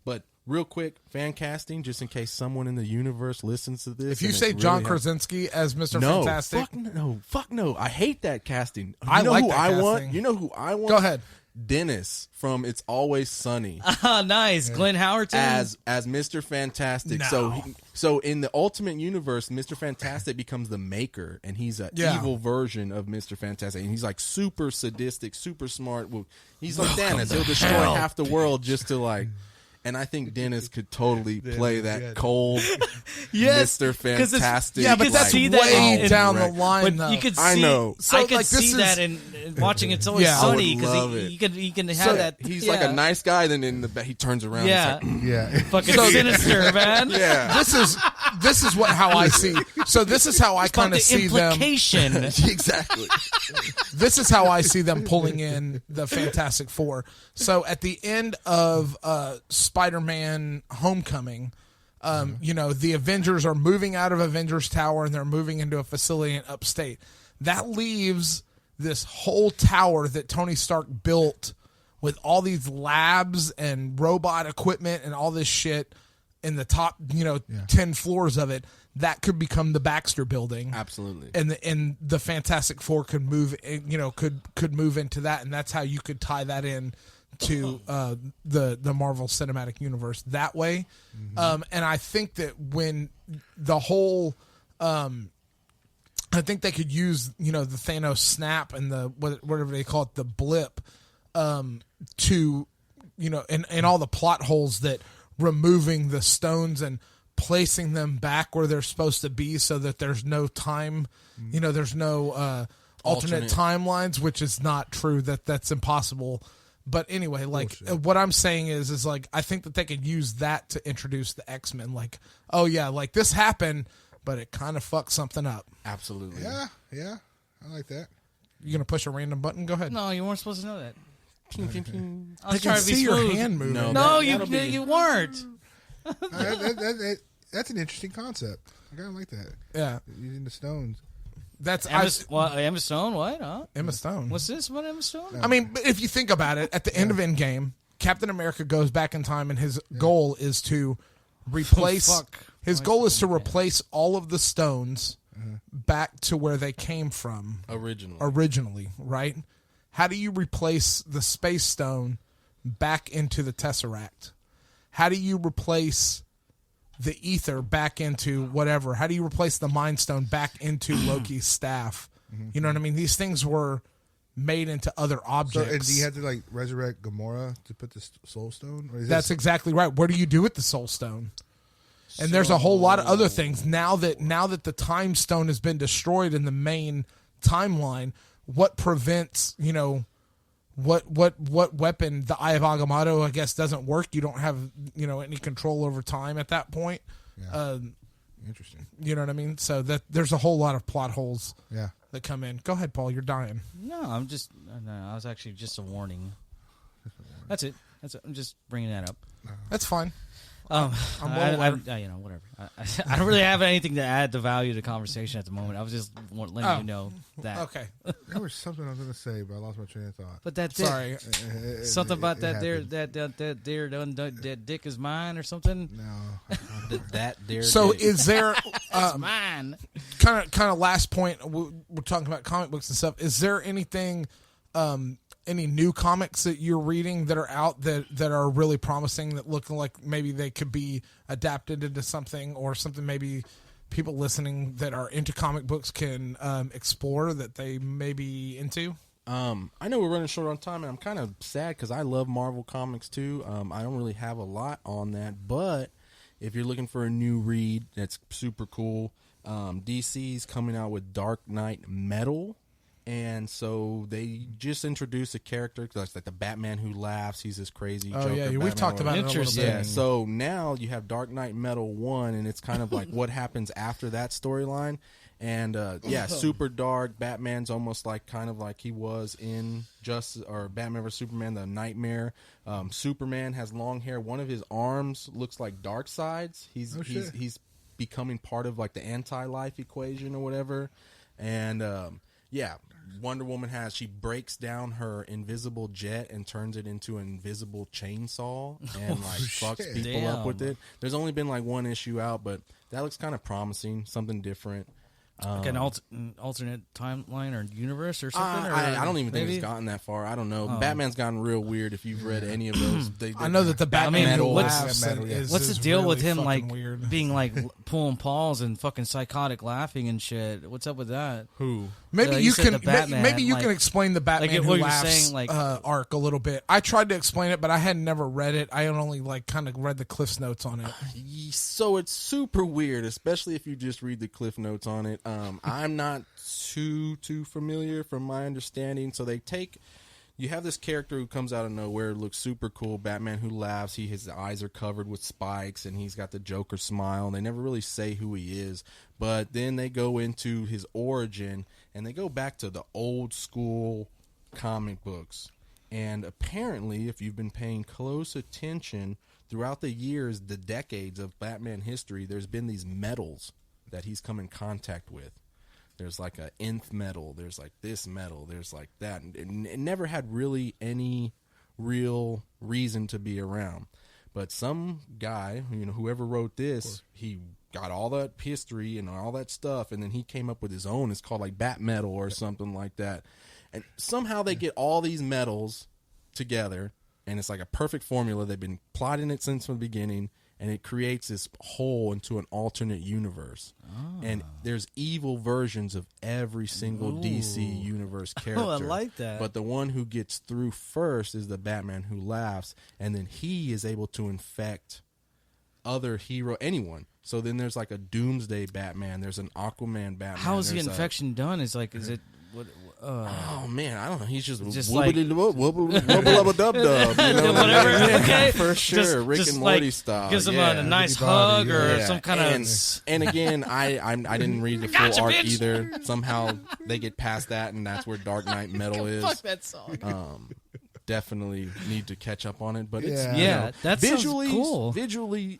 But real quick, fan casting, just in case someone in the universe listens to this. If you and say it's John really Krasinski as Mr. no, Fantastic, fuck no. I hate that casting. You I know like who that I want? casting. You know who I want? go ahead. Dennis from It's Always Sunny Nice. Glenn Howerton as Mr. Fantastic. No. So in the Ultimate Universe, Mr. Fantastic becomes the Maker, and he's an evil version of Mr. Fantastic, and he's like super sadistic, super smart. Well, he's like Dennis. He'll destroy half the world just to like. And I think Dennis could totally play that cold Mr. Fantastic. Yeah, but that's see way that down the line. But though. you could see, I know. So, I could like, this see is- that in watching It's Always Yeah. I Sunny would love because it. he can have So that. he's like a nice guy, then in the back he turns around. Yeah. It's like, Yeah. fucking sinister, man. yeah. This is how I see. So this is how I But kind the of see them. implication. Exactly. This is how I see them pulling in the Fantastic Four. So at the end of Spider-Man: Homecoming, the Avengers are moving out of Avengers Tower and they're moving into a facility in upstate. That leaves this whole tower that Tony Stark built with all these labs and robot equipment and all this shit in the top, 10 floors of it. That could become the Baxter Building. Absolutely. And the Fantastic Four could move, could move into that, and that's how you could tie that in to the Marvel Cinematic Universe that way. And I think that when the whole, I think they could use the Thanos snap and the whatever they call it, the blip, to and all the plot holes that removing the stones and placing them back where they're supposed to be so that there's no time, there's no alternate timelines, which is not true. That's impossible. But anyway, like what I'm saying is like I think that they could use that to introduce the X-Men. Like, oh yeah, like this happened, but it kind of fucked something up. Absolutely. Yeah. I like that. You gonna push a random button? Go ahead. No, you weren't supposed to know that. I was I can trying to be see your smooth. hand moving. No, that'll be- you weren't. That's an interesting concept. I kind of like that. Yeah, Using the stones. that's Emma Stone. What? Huh? Emma Stone. What's this? What Emma Stone? I mean, if you think about it, at the end of Endgame, Captain America goes back in time, and his goal is to replace. fuck. His goal is to replace all of the stones back to where they came from originally, right? How do you replace the Space Stone back into the Tesseract? How do you replace the Ether back into whatever? How do you replace the Mind Stone back into Loki's staff? You know what I mean? These things were made into other So, objects. and do you have to like resurrect Gamora to put the Soul Stone? Or is That's exactly right. What do you do with the Soul Stone? And there's a whole lot of other things. Now that the Time Stone has been destroyed in the main timeline, what prevents, what weapon, the Eye of Agamotto, I guess, doesn't work. You don't have, any control over time at that point. Yeah. Interesting. You know what I mean? So that there's a whole lot of plot holes Yeah. that come in. Go ahead, Paul. You're dying. No, I was actually just a warning. That's it. I'm just bringing that up. That's fine. I'm well aware. whatever. I don't really have anything to add to value the conversation at the moment. I was just letting you know that. Okay. There was something I was going to say, but I lost my train of thought. But that's Sorry. it. Something about that dick is mine or something. No. That dare. So dick. is there Mine. kind of last point? We're talking about comic books and stuff. Is there anything, any new comics that you're reading that are out that are really promising, that look like maybe they could be adapted into something, or something maybe people listening that are into comic books can explore that they may be into? I know we're running short on time, and I'm kind of sad because I love Marvel comics too. I don't really have a lot on that, but if you're looking for a new read that's super cool, DC's coming out with Dark Knight Metal. And so they just introduced a character that's like the Batman who laughs. He's this crazy Joker. Yeah, we've Batman talked or about it a whatever. little bit. Yeah, so now you have Dark Knight Metal 1, and it's kind of like what happens after that storyline. And super dark. Batman's almost like kind of like he was in Batman vs Superman: The Nightmare. Superman has long hair. One of his arms looks like Darkseid's. He's becoming part of like the anti-life equation or whatever. And Wonder Woman she breaks down her invisible jet and turns it into an invisible chainsaw and like fucks people up with it. There's only been like one issue out, but that looks kind of promising, something different. Like an alternate timeline or universe or something? Or I don't even think maybe? it's gotten that far. I don't know. Batman's gotten real weird if you've read any of those. I know that the Batman metal- laughs metal, is What's the is deal with really him, fucking like, weird. being, like, pulling paws and fucking psychotic laughing and shit? What's up with that? Who? Maybe you you said can the Batman, maybe you like- can explain the Batman like who what you're laughs saying, like- arc a little bit. I tried to explain it, but I had never read it. I had only like kind of read the Cliff's notes on it. So it's super weird, especially if you just read the cliff notes on it. I'm not too familiar from my understanding. So you have this character who comes out of nowhere, looks super cool, Batman who laughs. His eyes are covered with spikes, and he's got the Joker smile. And they never really say who he is, but then they go into his origin, and they go back to the old school comic books. And apparently, if you've been paying close attention throughout the years, the decades of Batman history, there's been these metals that he's come in contact with. There's like a nth metal, there's like this metal, there's like that. And it never had really any real reason to be around. But some guy, whoever wrote this, he got all that history and all that stuff, and then he came up with his own. It's called like Bat Metal or something like that. And somehow they get all these metals together, and it's like a perfect formula. They've been plotting it since the beginning, and it creates this whole into an alternate universe. And there's evil versions of every single DC universe character. Oh, I like that. But the one who gets through first is the Batman who laughs, and then he is able to infect other anyone. So then there's like a Doomsday Batman, there's an Aquaman Batman. How is the there's infection done? Is it... What, oh man, I don't know. He's just like- wubble dub. whatever. Okay, for sure. Just- Rick just and Morty like style. Gives him yeah. a nice Ricky Bobby, hug or Yeah. some kind and again, I didn't read the full Gotcha, arc bitch. either. Somehow they get past that, and that's where Dark Knight Metal is. Fuck that song. Definitely need to catch up on it, but it's Yeah, that sounds visually cool. Visually,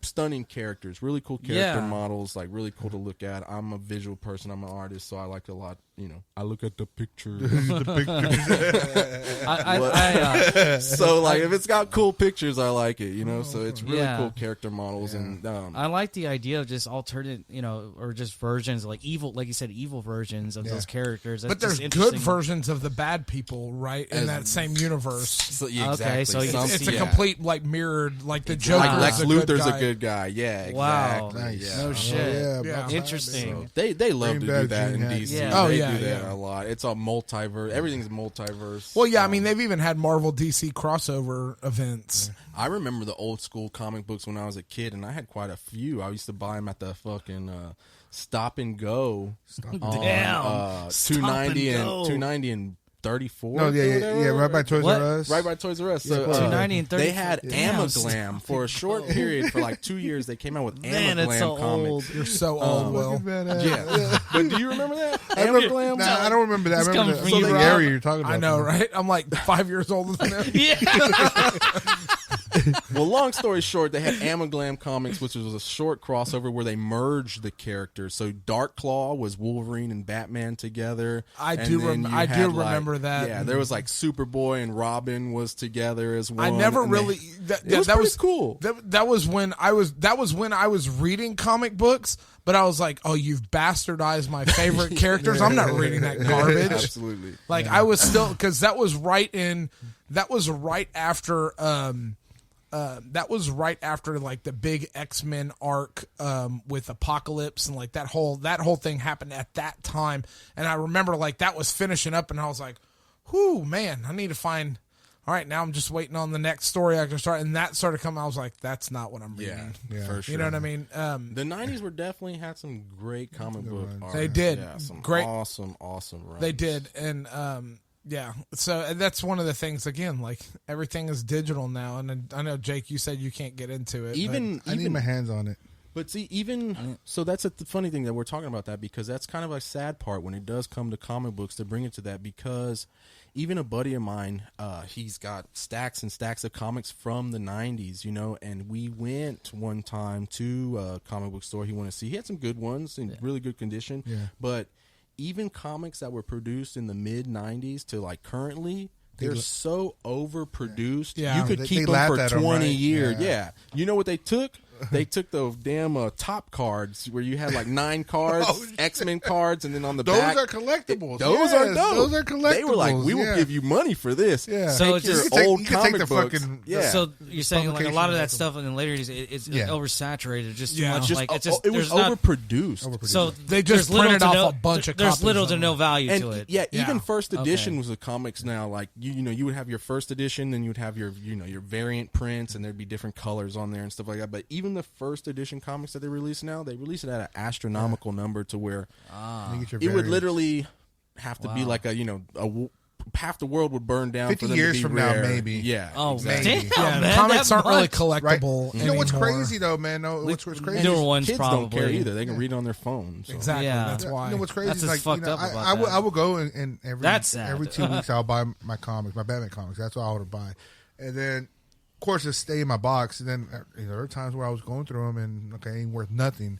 stunning characters, really cool character models, like really cool to look at. I'm a visual person. I'm an artist, so I like a lot. I look at the pictures. So like, if it's got cool pictures, I like it. So it's really cool character models, and I like the idea of just alternate, or just versions, like evil, like you said, evil versions of those characters. That's But there's just good interesting. versions of the bad people, right? In that same universe. So, yeah, Okay, exactly. so you- It's a complete like mirrored, like the Joker. like Lex is a Luthor's guy. a good guy. Yeah, Wow. exactly. Nice. Yeah. No shit. Yeah. Interesting. They love Bring to do back that in Gene DC. Hackman. Oh, They yeah, do that yeah. a lot. It's a multiverse. Everything's multiverse. Well, yeah, I mean they've even had Marvel DC crossover events. I remember the old school comic books when I was a kid, and I had quite a few. I used to buy them at the fucking Stop and Go. On, Damn. Stop 290 and and Go. 290 and 34. No, yeah, right by Toys What? R Us. Right by Toys R Us. So, 290 and 34. they had Damn. Amaglam for a short period, for like 2 years. They came out with Man, Amaglam it's so comics. old. You're so old, Will. Yeah, but do you remember that? I remember, Amaglam? nah, I don't remember that. I It's remember coming the, from you, the Rob. area you're talking about. I know, right? I'm like 5 years older than him. Yeah. Well, long story short, they had Amaglam comics, which was a short crossover where they merged the characters. So Dark Claw was Wolverine and Batman together. I And do then rem- you I do had, like- remember that. Yeah, there was like Superboy and Robin was together as one. I never and really. it was that pretty was cool. That was when I was. That was when I was reading comic books. But I was like, "Oh, you've bastardized my favorite characters. I'm not reading that garbage." Absolutely. Like I was still because that was right in. That was right after. That was right after like the big X-Men arc with Apocalypse and like that whole thing happened at that time. And I remember like that was finishing up, and I was like, "Whoo, man! I need to find." All right, now I'm just waiting on the next story I can start, and that started coming. I was like, "That's not what I'm reading." Yeah. For sure. You know what I mean? The 90s were definitely had some great comic book art. They did. Yeah, some Great- awesome runs. They did, and yeah. So that's one of the things. Again, like everything is digital now, and I know Jake, you said you can't get into it. I need my hands on it. But see, so that's the funny thing that we're talking about that, because that's kind of a sad part when it does come to comic books to bring it to that, because even a buddy of mine, he's got stacks and stacks of comics from the 90s, and we went one time to a comic book store he wanted to see. He had some good ones in really good condition, but even comics that were produced in the mid-90s to like currently, they're so overproduced. Yeah. You could They keep them laughed for at 'em, 20 right? years. Yeah. Yeah. You know what they took? they took the damn top cards where you had like 9 cards, X-Men cards, and then on the those back, are collectibles. those are Yes, dope. Those are collectibles. They were like, we will give you money for this. Yeah. So Take it's your just- old you can take comic the books. fucking- Yeah. So you're saying like a lot of that Publication stuff in the later days, it's Yeah. oversaturated, just too Yeah. much. just, like it's just it was there's not- overproduced. So They just there's little printed to off no- a bunch of There's copies little of to them. no value And to it. yeah, Yeah. even first edition Okay. was with comics now. Like you would have your first edition, then you would have your your variant prints, and there'd be different colors on there and stuff like that. But even the first edition comics that they release now, they release it at an astronomical number to where You get your it would variants. literally have to be Wow. like half the world would burn down 50 for them years to be from now, rare. maybe. Yeah. Oh exactly. damn, Yeah, man, comics that aren't really much. Right. collectible. You know what's anymore. crazy though, man? No, what's crazy? Newer is- ones Kids probably don't care either. They can read it on their phones. So. Exactly. Yeah. That's why. You know what's crazy? That's is what's like, fucked you know, up about I that. will go and That's sad. every 2 weeks I'll buy my comics, my Batman comics. That's what I would buy, and then of course it stay in my box. And then there are times where I was going through them and okay, ain't worth nothing.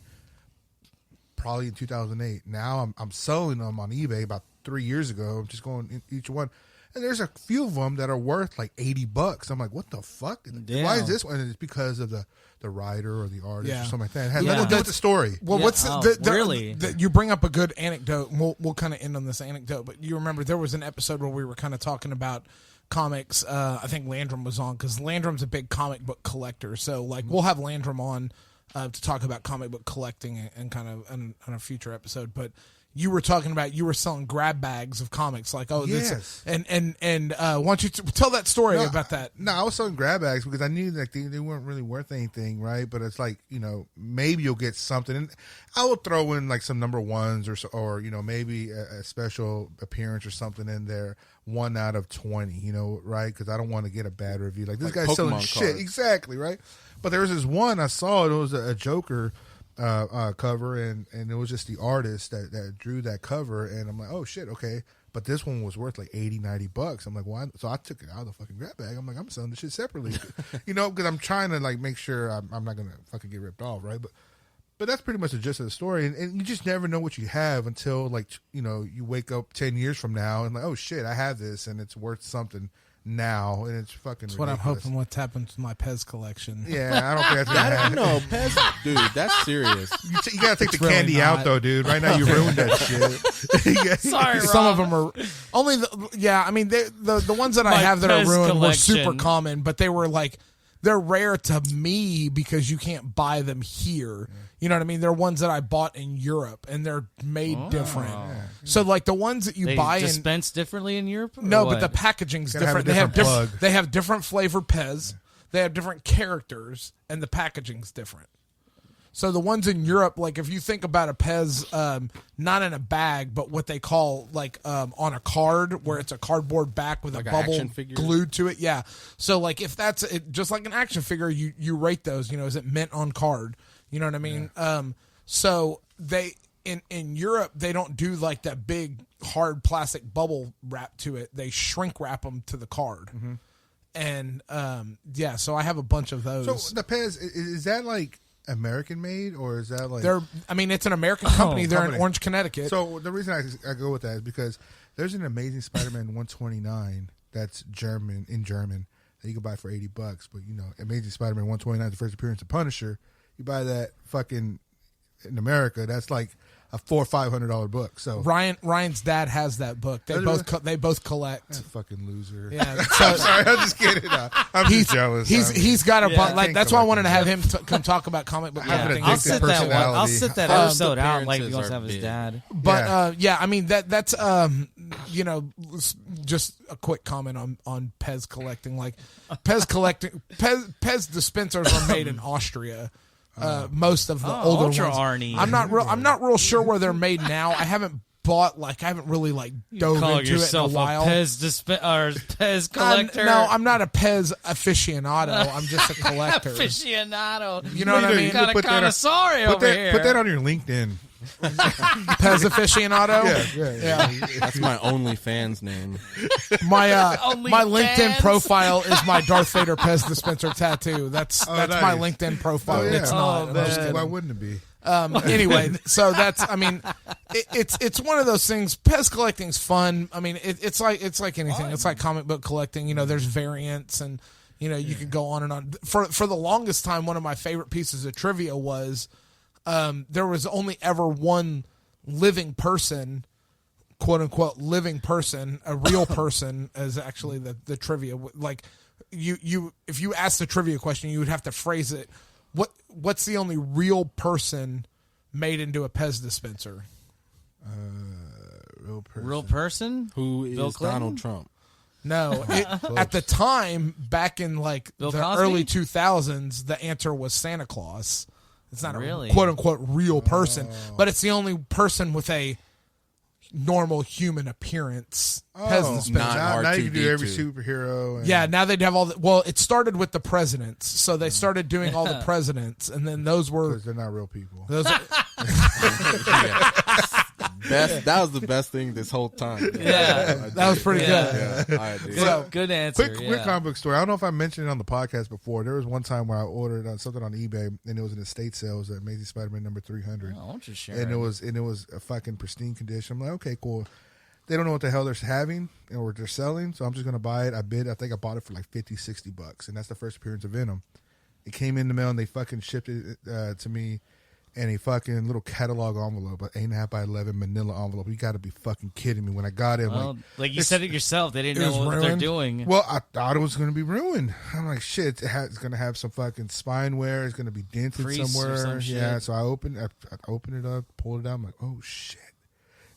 Probably in 2008. Now I'm selling them on eBay about 3 years ago. I'm just going in each one. And there's a few of them that are worth like $80. I'm like, what the fuck? Damn. Why is this one? And it's because of the writer or the artist Yeah. or something like that. It has Yeah. nothing to do with the story. Well, Yeah. what's Oh, the really? you bring up a good anecdote. And we'll kind of end on this anecdote, but you remember there was an episode where we were kind of talking about comics. I think Landrum was on because Landrum's a big comic book collector. So like we'll have Landrum on to talk about comic book collecting and kind of on a future episode. But you were talking about you were selling grab bags of comics, like Yes. this, and why don't you tell that story No, about that? No, I was selling grab bags because I knew like they weren't really worth anything, right? But it's like maybe you'll get something, and I will throw in like some number ones or maybe a special appearance or something in there, 1 out of 20, right? Because I don't want to get a bad review. Like this Like guy's selling Pokemon shit, cards. exactly, right? But there was this one I saw. It was a Joker cover, and it was just the artist that drew that cover, and I'm like, oh shit, okay. But this one was worth like $80-$90. I'm like, why? So I took it out of the fucking grab bag. I'm like, I'm selling this shit separately, because I'm trying to like make sure I'm not gonna fucking get ripped off, right? But that's pretty much the gist of the story, and you just never know what you have until like you wake up 10 years from now and like, oh shit, I have this and it's worth something now, and it's fucking. That's what I'm ridiculous. hoping. What's happened to my Pez collection? Yeah, I don't think that's gonna I happen. don't know, Pez, dude. That's serious. You gotta take the really candy not. out though, dude. Right now you ruined that shit. Sorry, Some of Rob. them are only I mean the ones that I My have that are Pez ruined were collection. super common, but they were like they're rare to me because you can't buy them here. You know what I mean? They're ones that I bought in Europe and they're made different. So like the ones that you They buy in dispense differently in Europe? Or no, what? but the packaging's Gotta have a different. different plug. They have different flavored Pez. They have different characters and the packaging's different. So the ones in Europe, like if you think about a Pez, not in a bag, but what they call like on a card, where it's a cardboard back with Like a an bubble action figure? glued to it. Yeah. So like if that's it, just like an action figure, you rate those. Is it mint on card? You know what I mean? So they in Europe they don't do like that big hard plastic bubble wrap to it. They shrink wrap them to the card. And so I have a bunch of those. So the Pez is that like American made or is that like it's an American company. They're company. in Orange, Connecticut. So the reason I go with that is because there's an Amazing Spider-Man 129 that's German that you can buy for $80. But Amazing Spider-Man 129 is the first appearance of Punisher. You buy that fucking in America, that's like a $400 or $500 book. So Ryan's dad has that book. They Does he both really? they both collect. that fucking loser. Yeah, I'm sorry, I'm just kidding. I'm just jealous. He's got a bunch. Like can't that's why I collect wanted to them. have him come talk about comic book I have an collecting. I'll addictive sit that one. I'll personality. sit that First episode out like he appearances wants to are have his big. dad. But I mean that's just a quick comment on Pez collecting. Like Pez dispensers are made in Austria. Most of the older Ultra ones. Arnie. I'm not real sure where they're made now. I haven't really like dove Call into it in a yourself while. Pez collector. No, I'm not a Pez aficionado. I'm just a collector. aficionado. You know what I mean? Kind of Put that on- connoisseur Put over that, here. put that on your LinkedIn. Pez aficionado. Yeah. That's my OnlyFans name. My Only my LinkedIn fans? profile is my Darth Vader Pez dispenser tattoo. That's my nice. LinkedIn profile. Oh, yeah. It's not. I'm just kidding. Why wouldn't it be? Anyway, so that's. I mean, it's one of those things. Pez collecting's fun. I mean, it's like anything. It's like comic book collecting. There's variants and. You could go on and on. For the longest time, one of my favorite pieces of trivia was there was only ever one living person, quote unquote living person, a real person, as actually the trivia. Like if you asked the trivia question, you would have to phrase it. What's the only real person made into a Pez dispenser? Real person? Who is Bill Clinton? Donald Trump? No, at the time, back in like Bill the Cosby? early 2000s, the answer was Santa Claus. It's not Really? a quote unquote real person, but it's the only person with a normal human appearance. Pez dispenser. Now you can do every R2D2. superhero. And Yeah, now they'd have all the. Well, it started with the presidents, so they started doing all the presidents, and then those were because they're not real people. those. That was the best thing this whole time. Yeah. That was pretty Yeah. good. All right, dude. So, Good answer. Quick comic book story. I don't know if I mentioned it on the podcast before. There was one time where I ordered something on eBay, and it was an estate sale. It was Amazing Spider-Man number 300. I want you to share. And it was a fucking pristine condition. I'm like, okay, cool. They don't know what the hell they're having or they're selling, so I'm just gonna buy it. I think I bought it for like $50-$60, and that's the first appearance of Venom. It came in the mail and they fucking shipped it to me in a fucking little catalog envelope, an 8.5 by 11 manila envelope. You got to be fucking kidding me. When I got it, I'm Well, like you said it yourself, they didn't it know was what they're ruined. doing. well, I thought it was going to be ruined. I'm like, shit, it's going to have some fucking spine wear. It's going to be dented Crease or somewhere. some Yeah, shit. so I opened it up, pulled it out. I'm like, oh shit.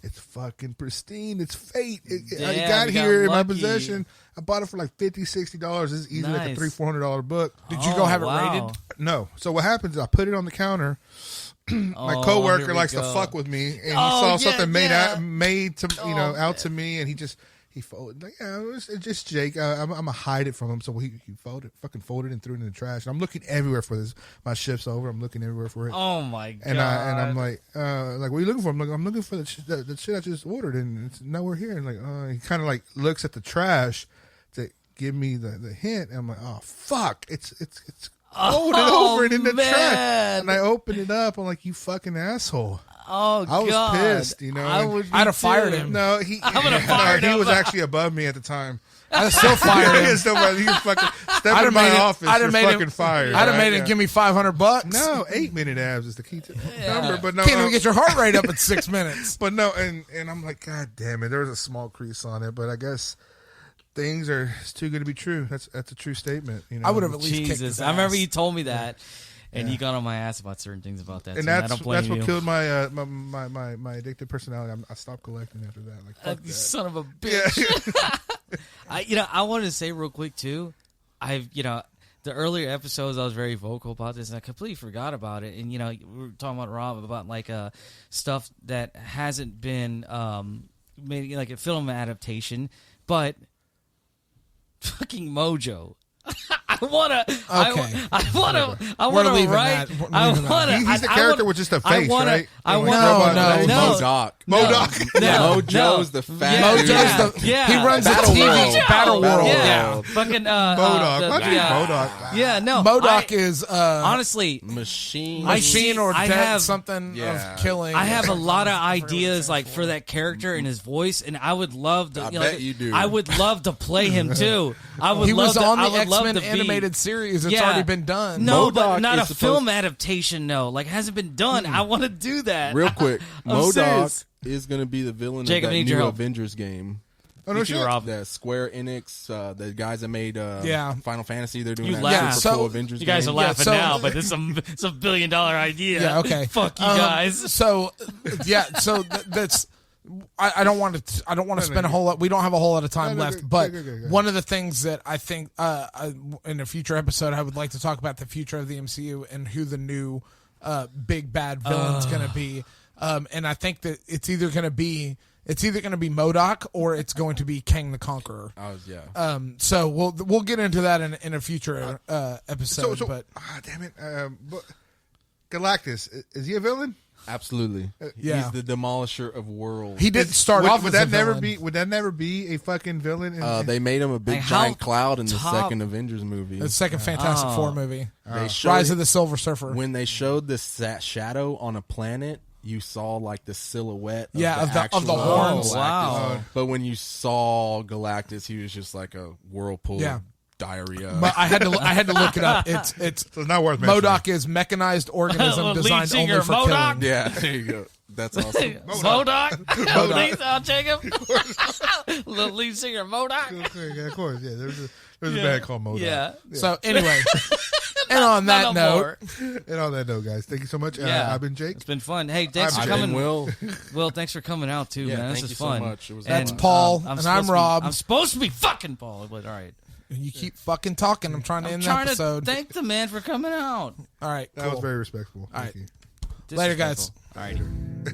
It's fucking pristine. It's fate. It Damn, got you got here in my lucky. possession. I bought it for like $50-$60. This is easily like a Nice. $300-$400 book. Did you go have it wow. rated? No. So what happens is I put it on the counter. My Oh, coworker here we likes to go. fuck with me, and he Oh, saw yeah, something yeah. made to Oh, out to me, and he folded like, yeah, it's just Jake. I'm gonna hide it from him, so he folded and threw it in the trash. And I'm looking everywhere for this. My shift's over. I'm looking everywhere for it. Oh my god! And I'm like, what are you looking for? I'm looking for the shit I just ordered, and it's nowhere here. And he kind of like looks at the trash to give me the hint. And I'm like, oh fuck, it's folded over and in the trash. man. And I open it up. I'm like, you fucking asshole. oh I was god, pissed, you know. I would. I'd have fired too. him. No, he him. was actually above me at the time. I'd have still fired He him. was fucking I'd stepping have in my made it. office. I'd You're have made fucking him fired. I'd have made right? him give me $500. No, 8-minute abs is the key to number. But no, Can't even get your heart rate up in 6 minutes. But no, and I'm like, God damn it! There was a small crease on it, but I guess things are it's too good to be true. That's a true statement. You know, I would have at least kicked Jesus, his I remember ass. you told me that, and you got on my ass about certain things about that. and too, I that's don't blame what you. killed my my addictive personality. I stopped collecting after that. Like, fuck You that. son of a bitch. I wanted to say real quick too. The earlier episodes I was very vocal about this, and I completely forgot about it. And we were talking about Rob about like stuff that hasn't been made like a film adaptation, but fucking Mojo. I wanna. I We're wanna leaving write. that. We're I leaving that. wanna. He's the I character wanna- with just a I face, wanna- right? I Like, wanna. no, no. Modoc. Modoc. No, Mojo's the fat dude. Mojo's the Yeah. he runs the Battle TV World. Battle World. Yeah, World. fucking Modoc. Why'd you use Modoc? Yeah, no. Modoc is honestly. Machine. machine or I dead have- something Yeah. of killing. I have a lot of I forget what it ideas stands like for for. that character and his voice, and I would love to. I you know, bet like, you do. I would love to play him too. I would. He love was to, on I the would love X-Men to be- animated series. It's Yeah. already been done. No, MODOK but not a is supposed- film adaptation. No, like hasn't been done. I want to do that. Real quick, I'm Modoc serious. is going to be the villain Jacob, of I that need your new help. Avengers game. Oh no shit. Rob. The Square Enix, the guys that made Yeah. Final Fantasy, they're doing You that laugh. super cool So, Avengers You guys are game. laughing so- now, but it's a $1 billion idea. Yeah, okay. Fuck you guys. So, so that's. I don't want to. I don't want to spend a whole lot. We don't have a whole lot of time No, left. go- But go. one of the things that I think in a future episode, I would like to talk about the future of the MCU and who the new big bad villain's going to be. And I think that it's either going to be MODOK or it's going to be Kang the Conqueror. Yeah. So we'll get into that in a future episode. But Damn it. But Galactus, is he a villain? Absolutely. yeah. He's the demolisher of worlds. he didn't start off would as that a never villain. be? Would that never be a fucking villain? They made him a big Like, how giant cloud in the top- second Avengers movie. The second Fantastic Four movie, They showed Rise of the Silver Surfer. when they showed this shadow on a planet, you saw like the silhouette of Yeah, the of the actual horns. Galactus. Wow. But when you saw Galactus, he was just like a whirlpool Yeah. of diarrhea. I had to look it up. It's So it's not worth mentioning. MODOK is mechanized organism Lead designed singer only for MODOK? killing. Yeah, there you go. That's awesome. MODOK? I'll check him. Little lead singer MODOK. Yeah, of course. Yeah, there's a band called MODOK. Yeah. So anyway, and on that No note, more. And on that note, guys, thank you so much. Yeah. I've been Jake. It's been fun. Hey, thanks I've for been coming. Will. Will, thanks for coming out too, Yeah, man. This thank is you so fun. much. It was That's fun. Paul, I'm and supposed I'm to be- Rob. I'm supposed to be fucking Paul, but all right. You keep fucking talking. I'm trying to I'm end the trying episode. to thank the man for coming out. All right, That was cool. very respectful. All Thank right. you. Later, guys. Disrespectful. All right.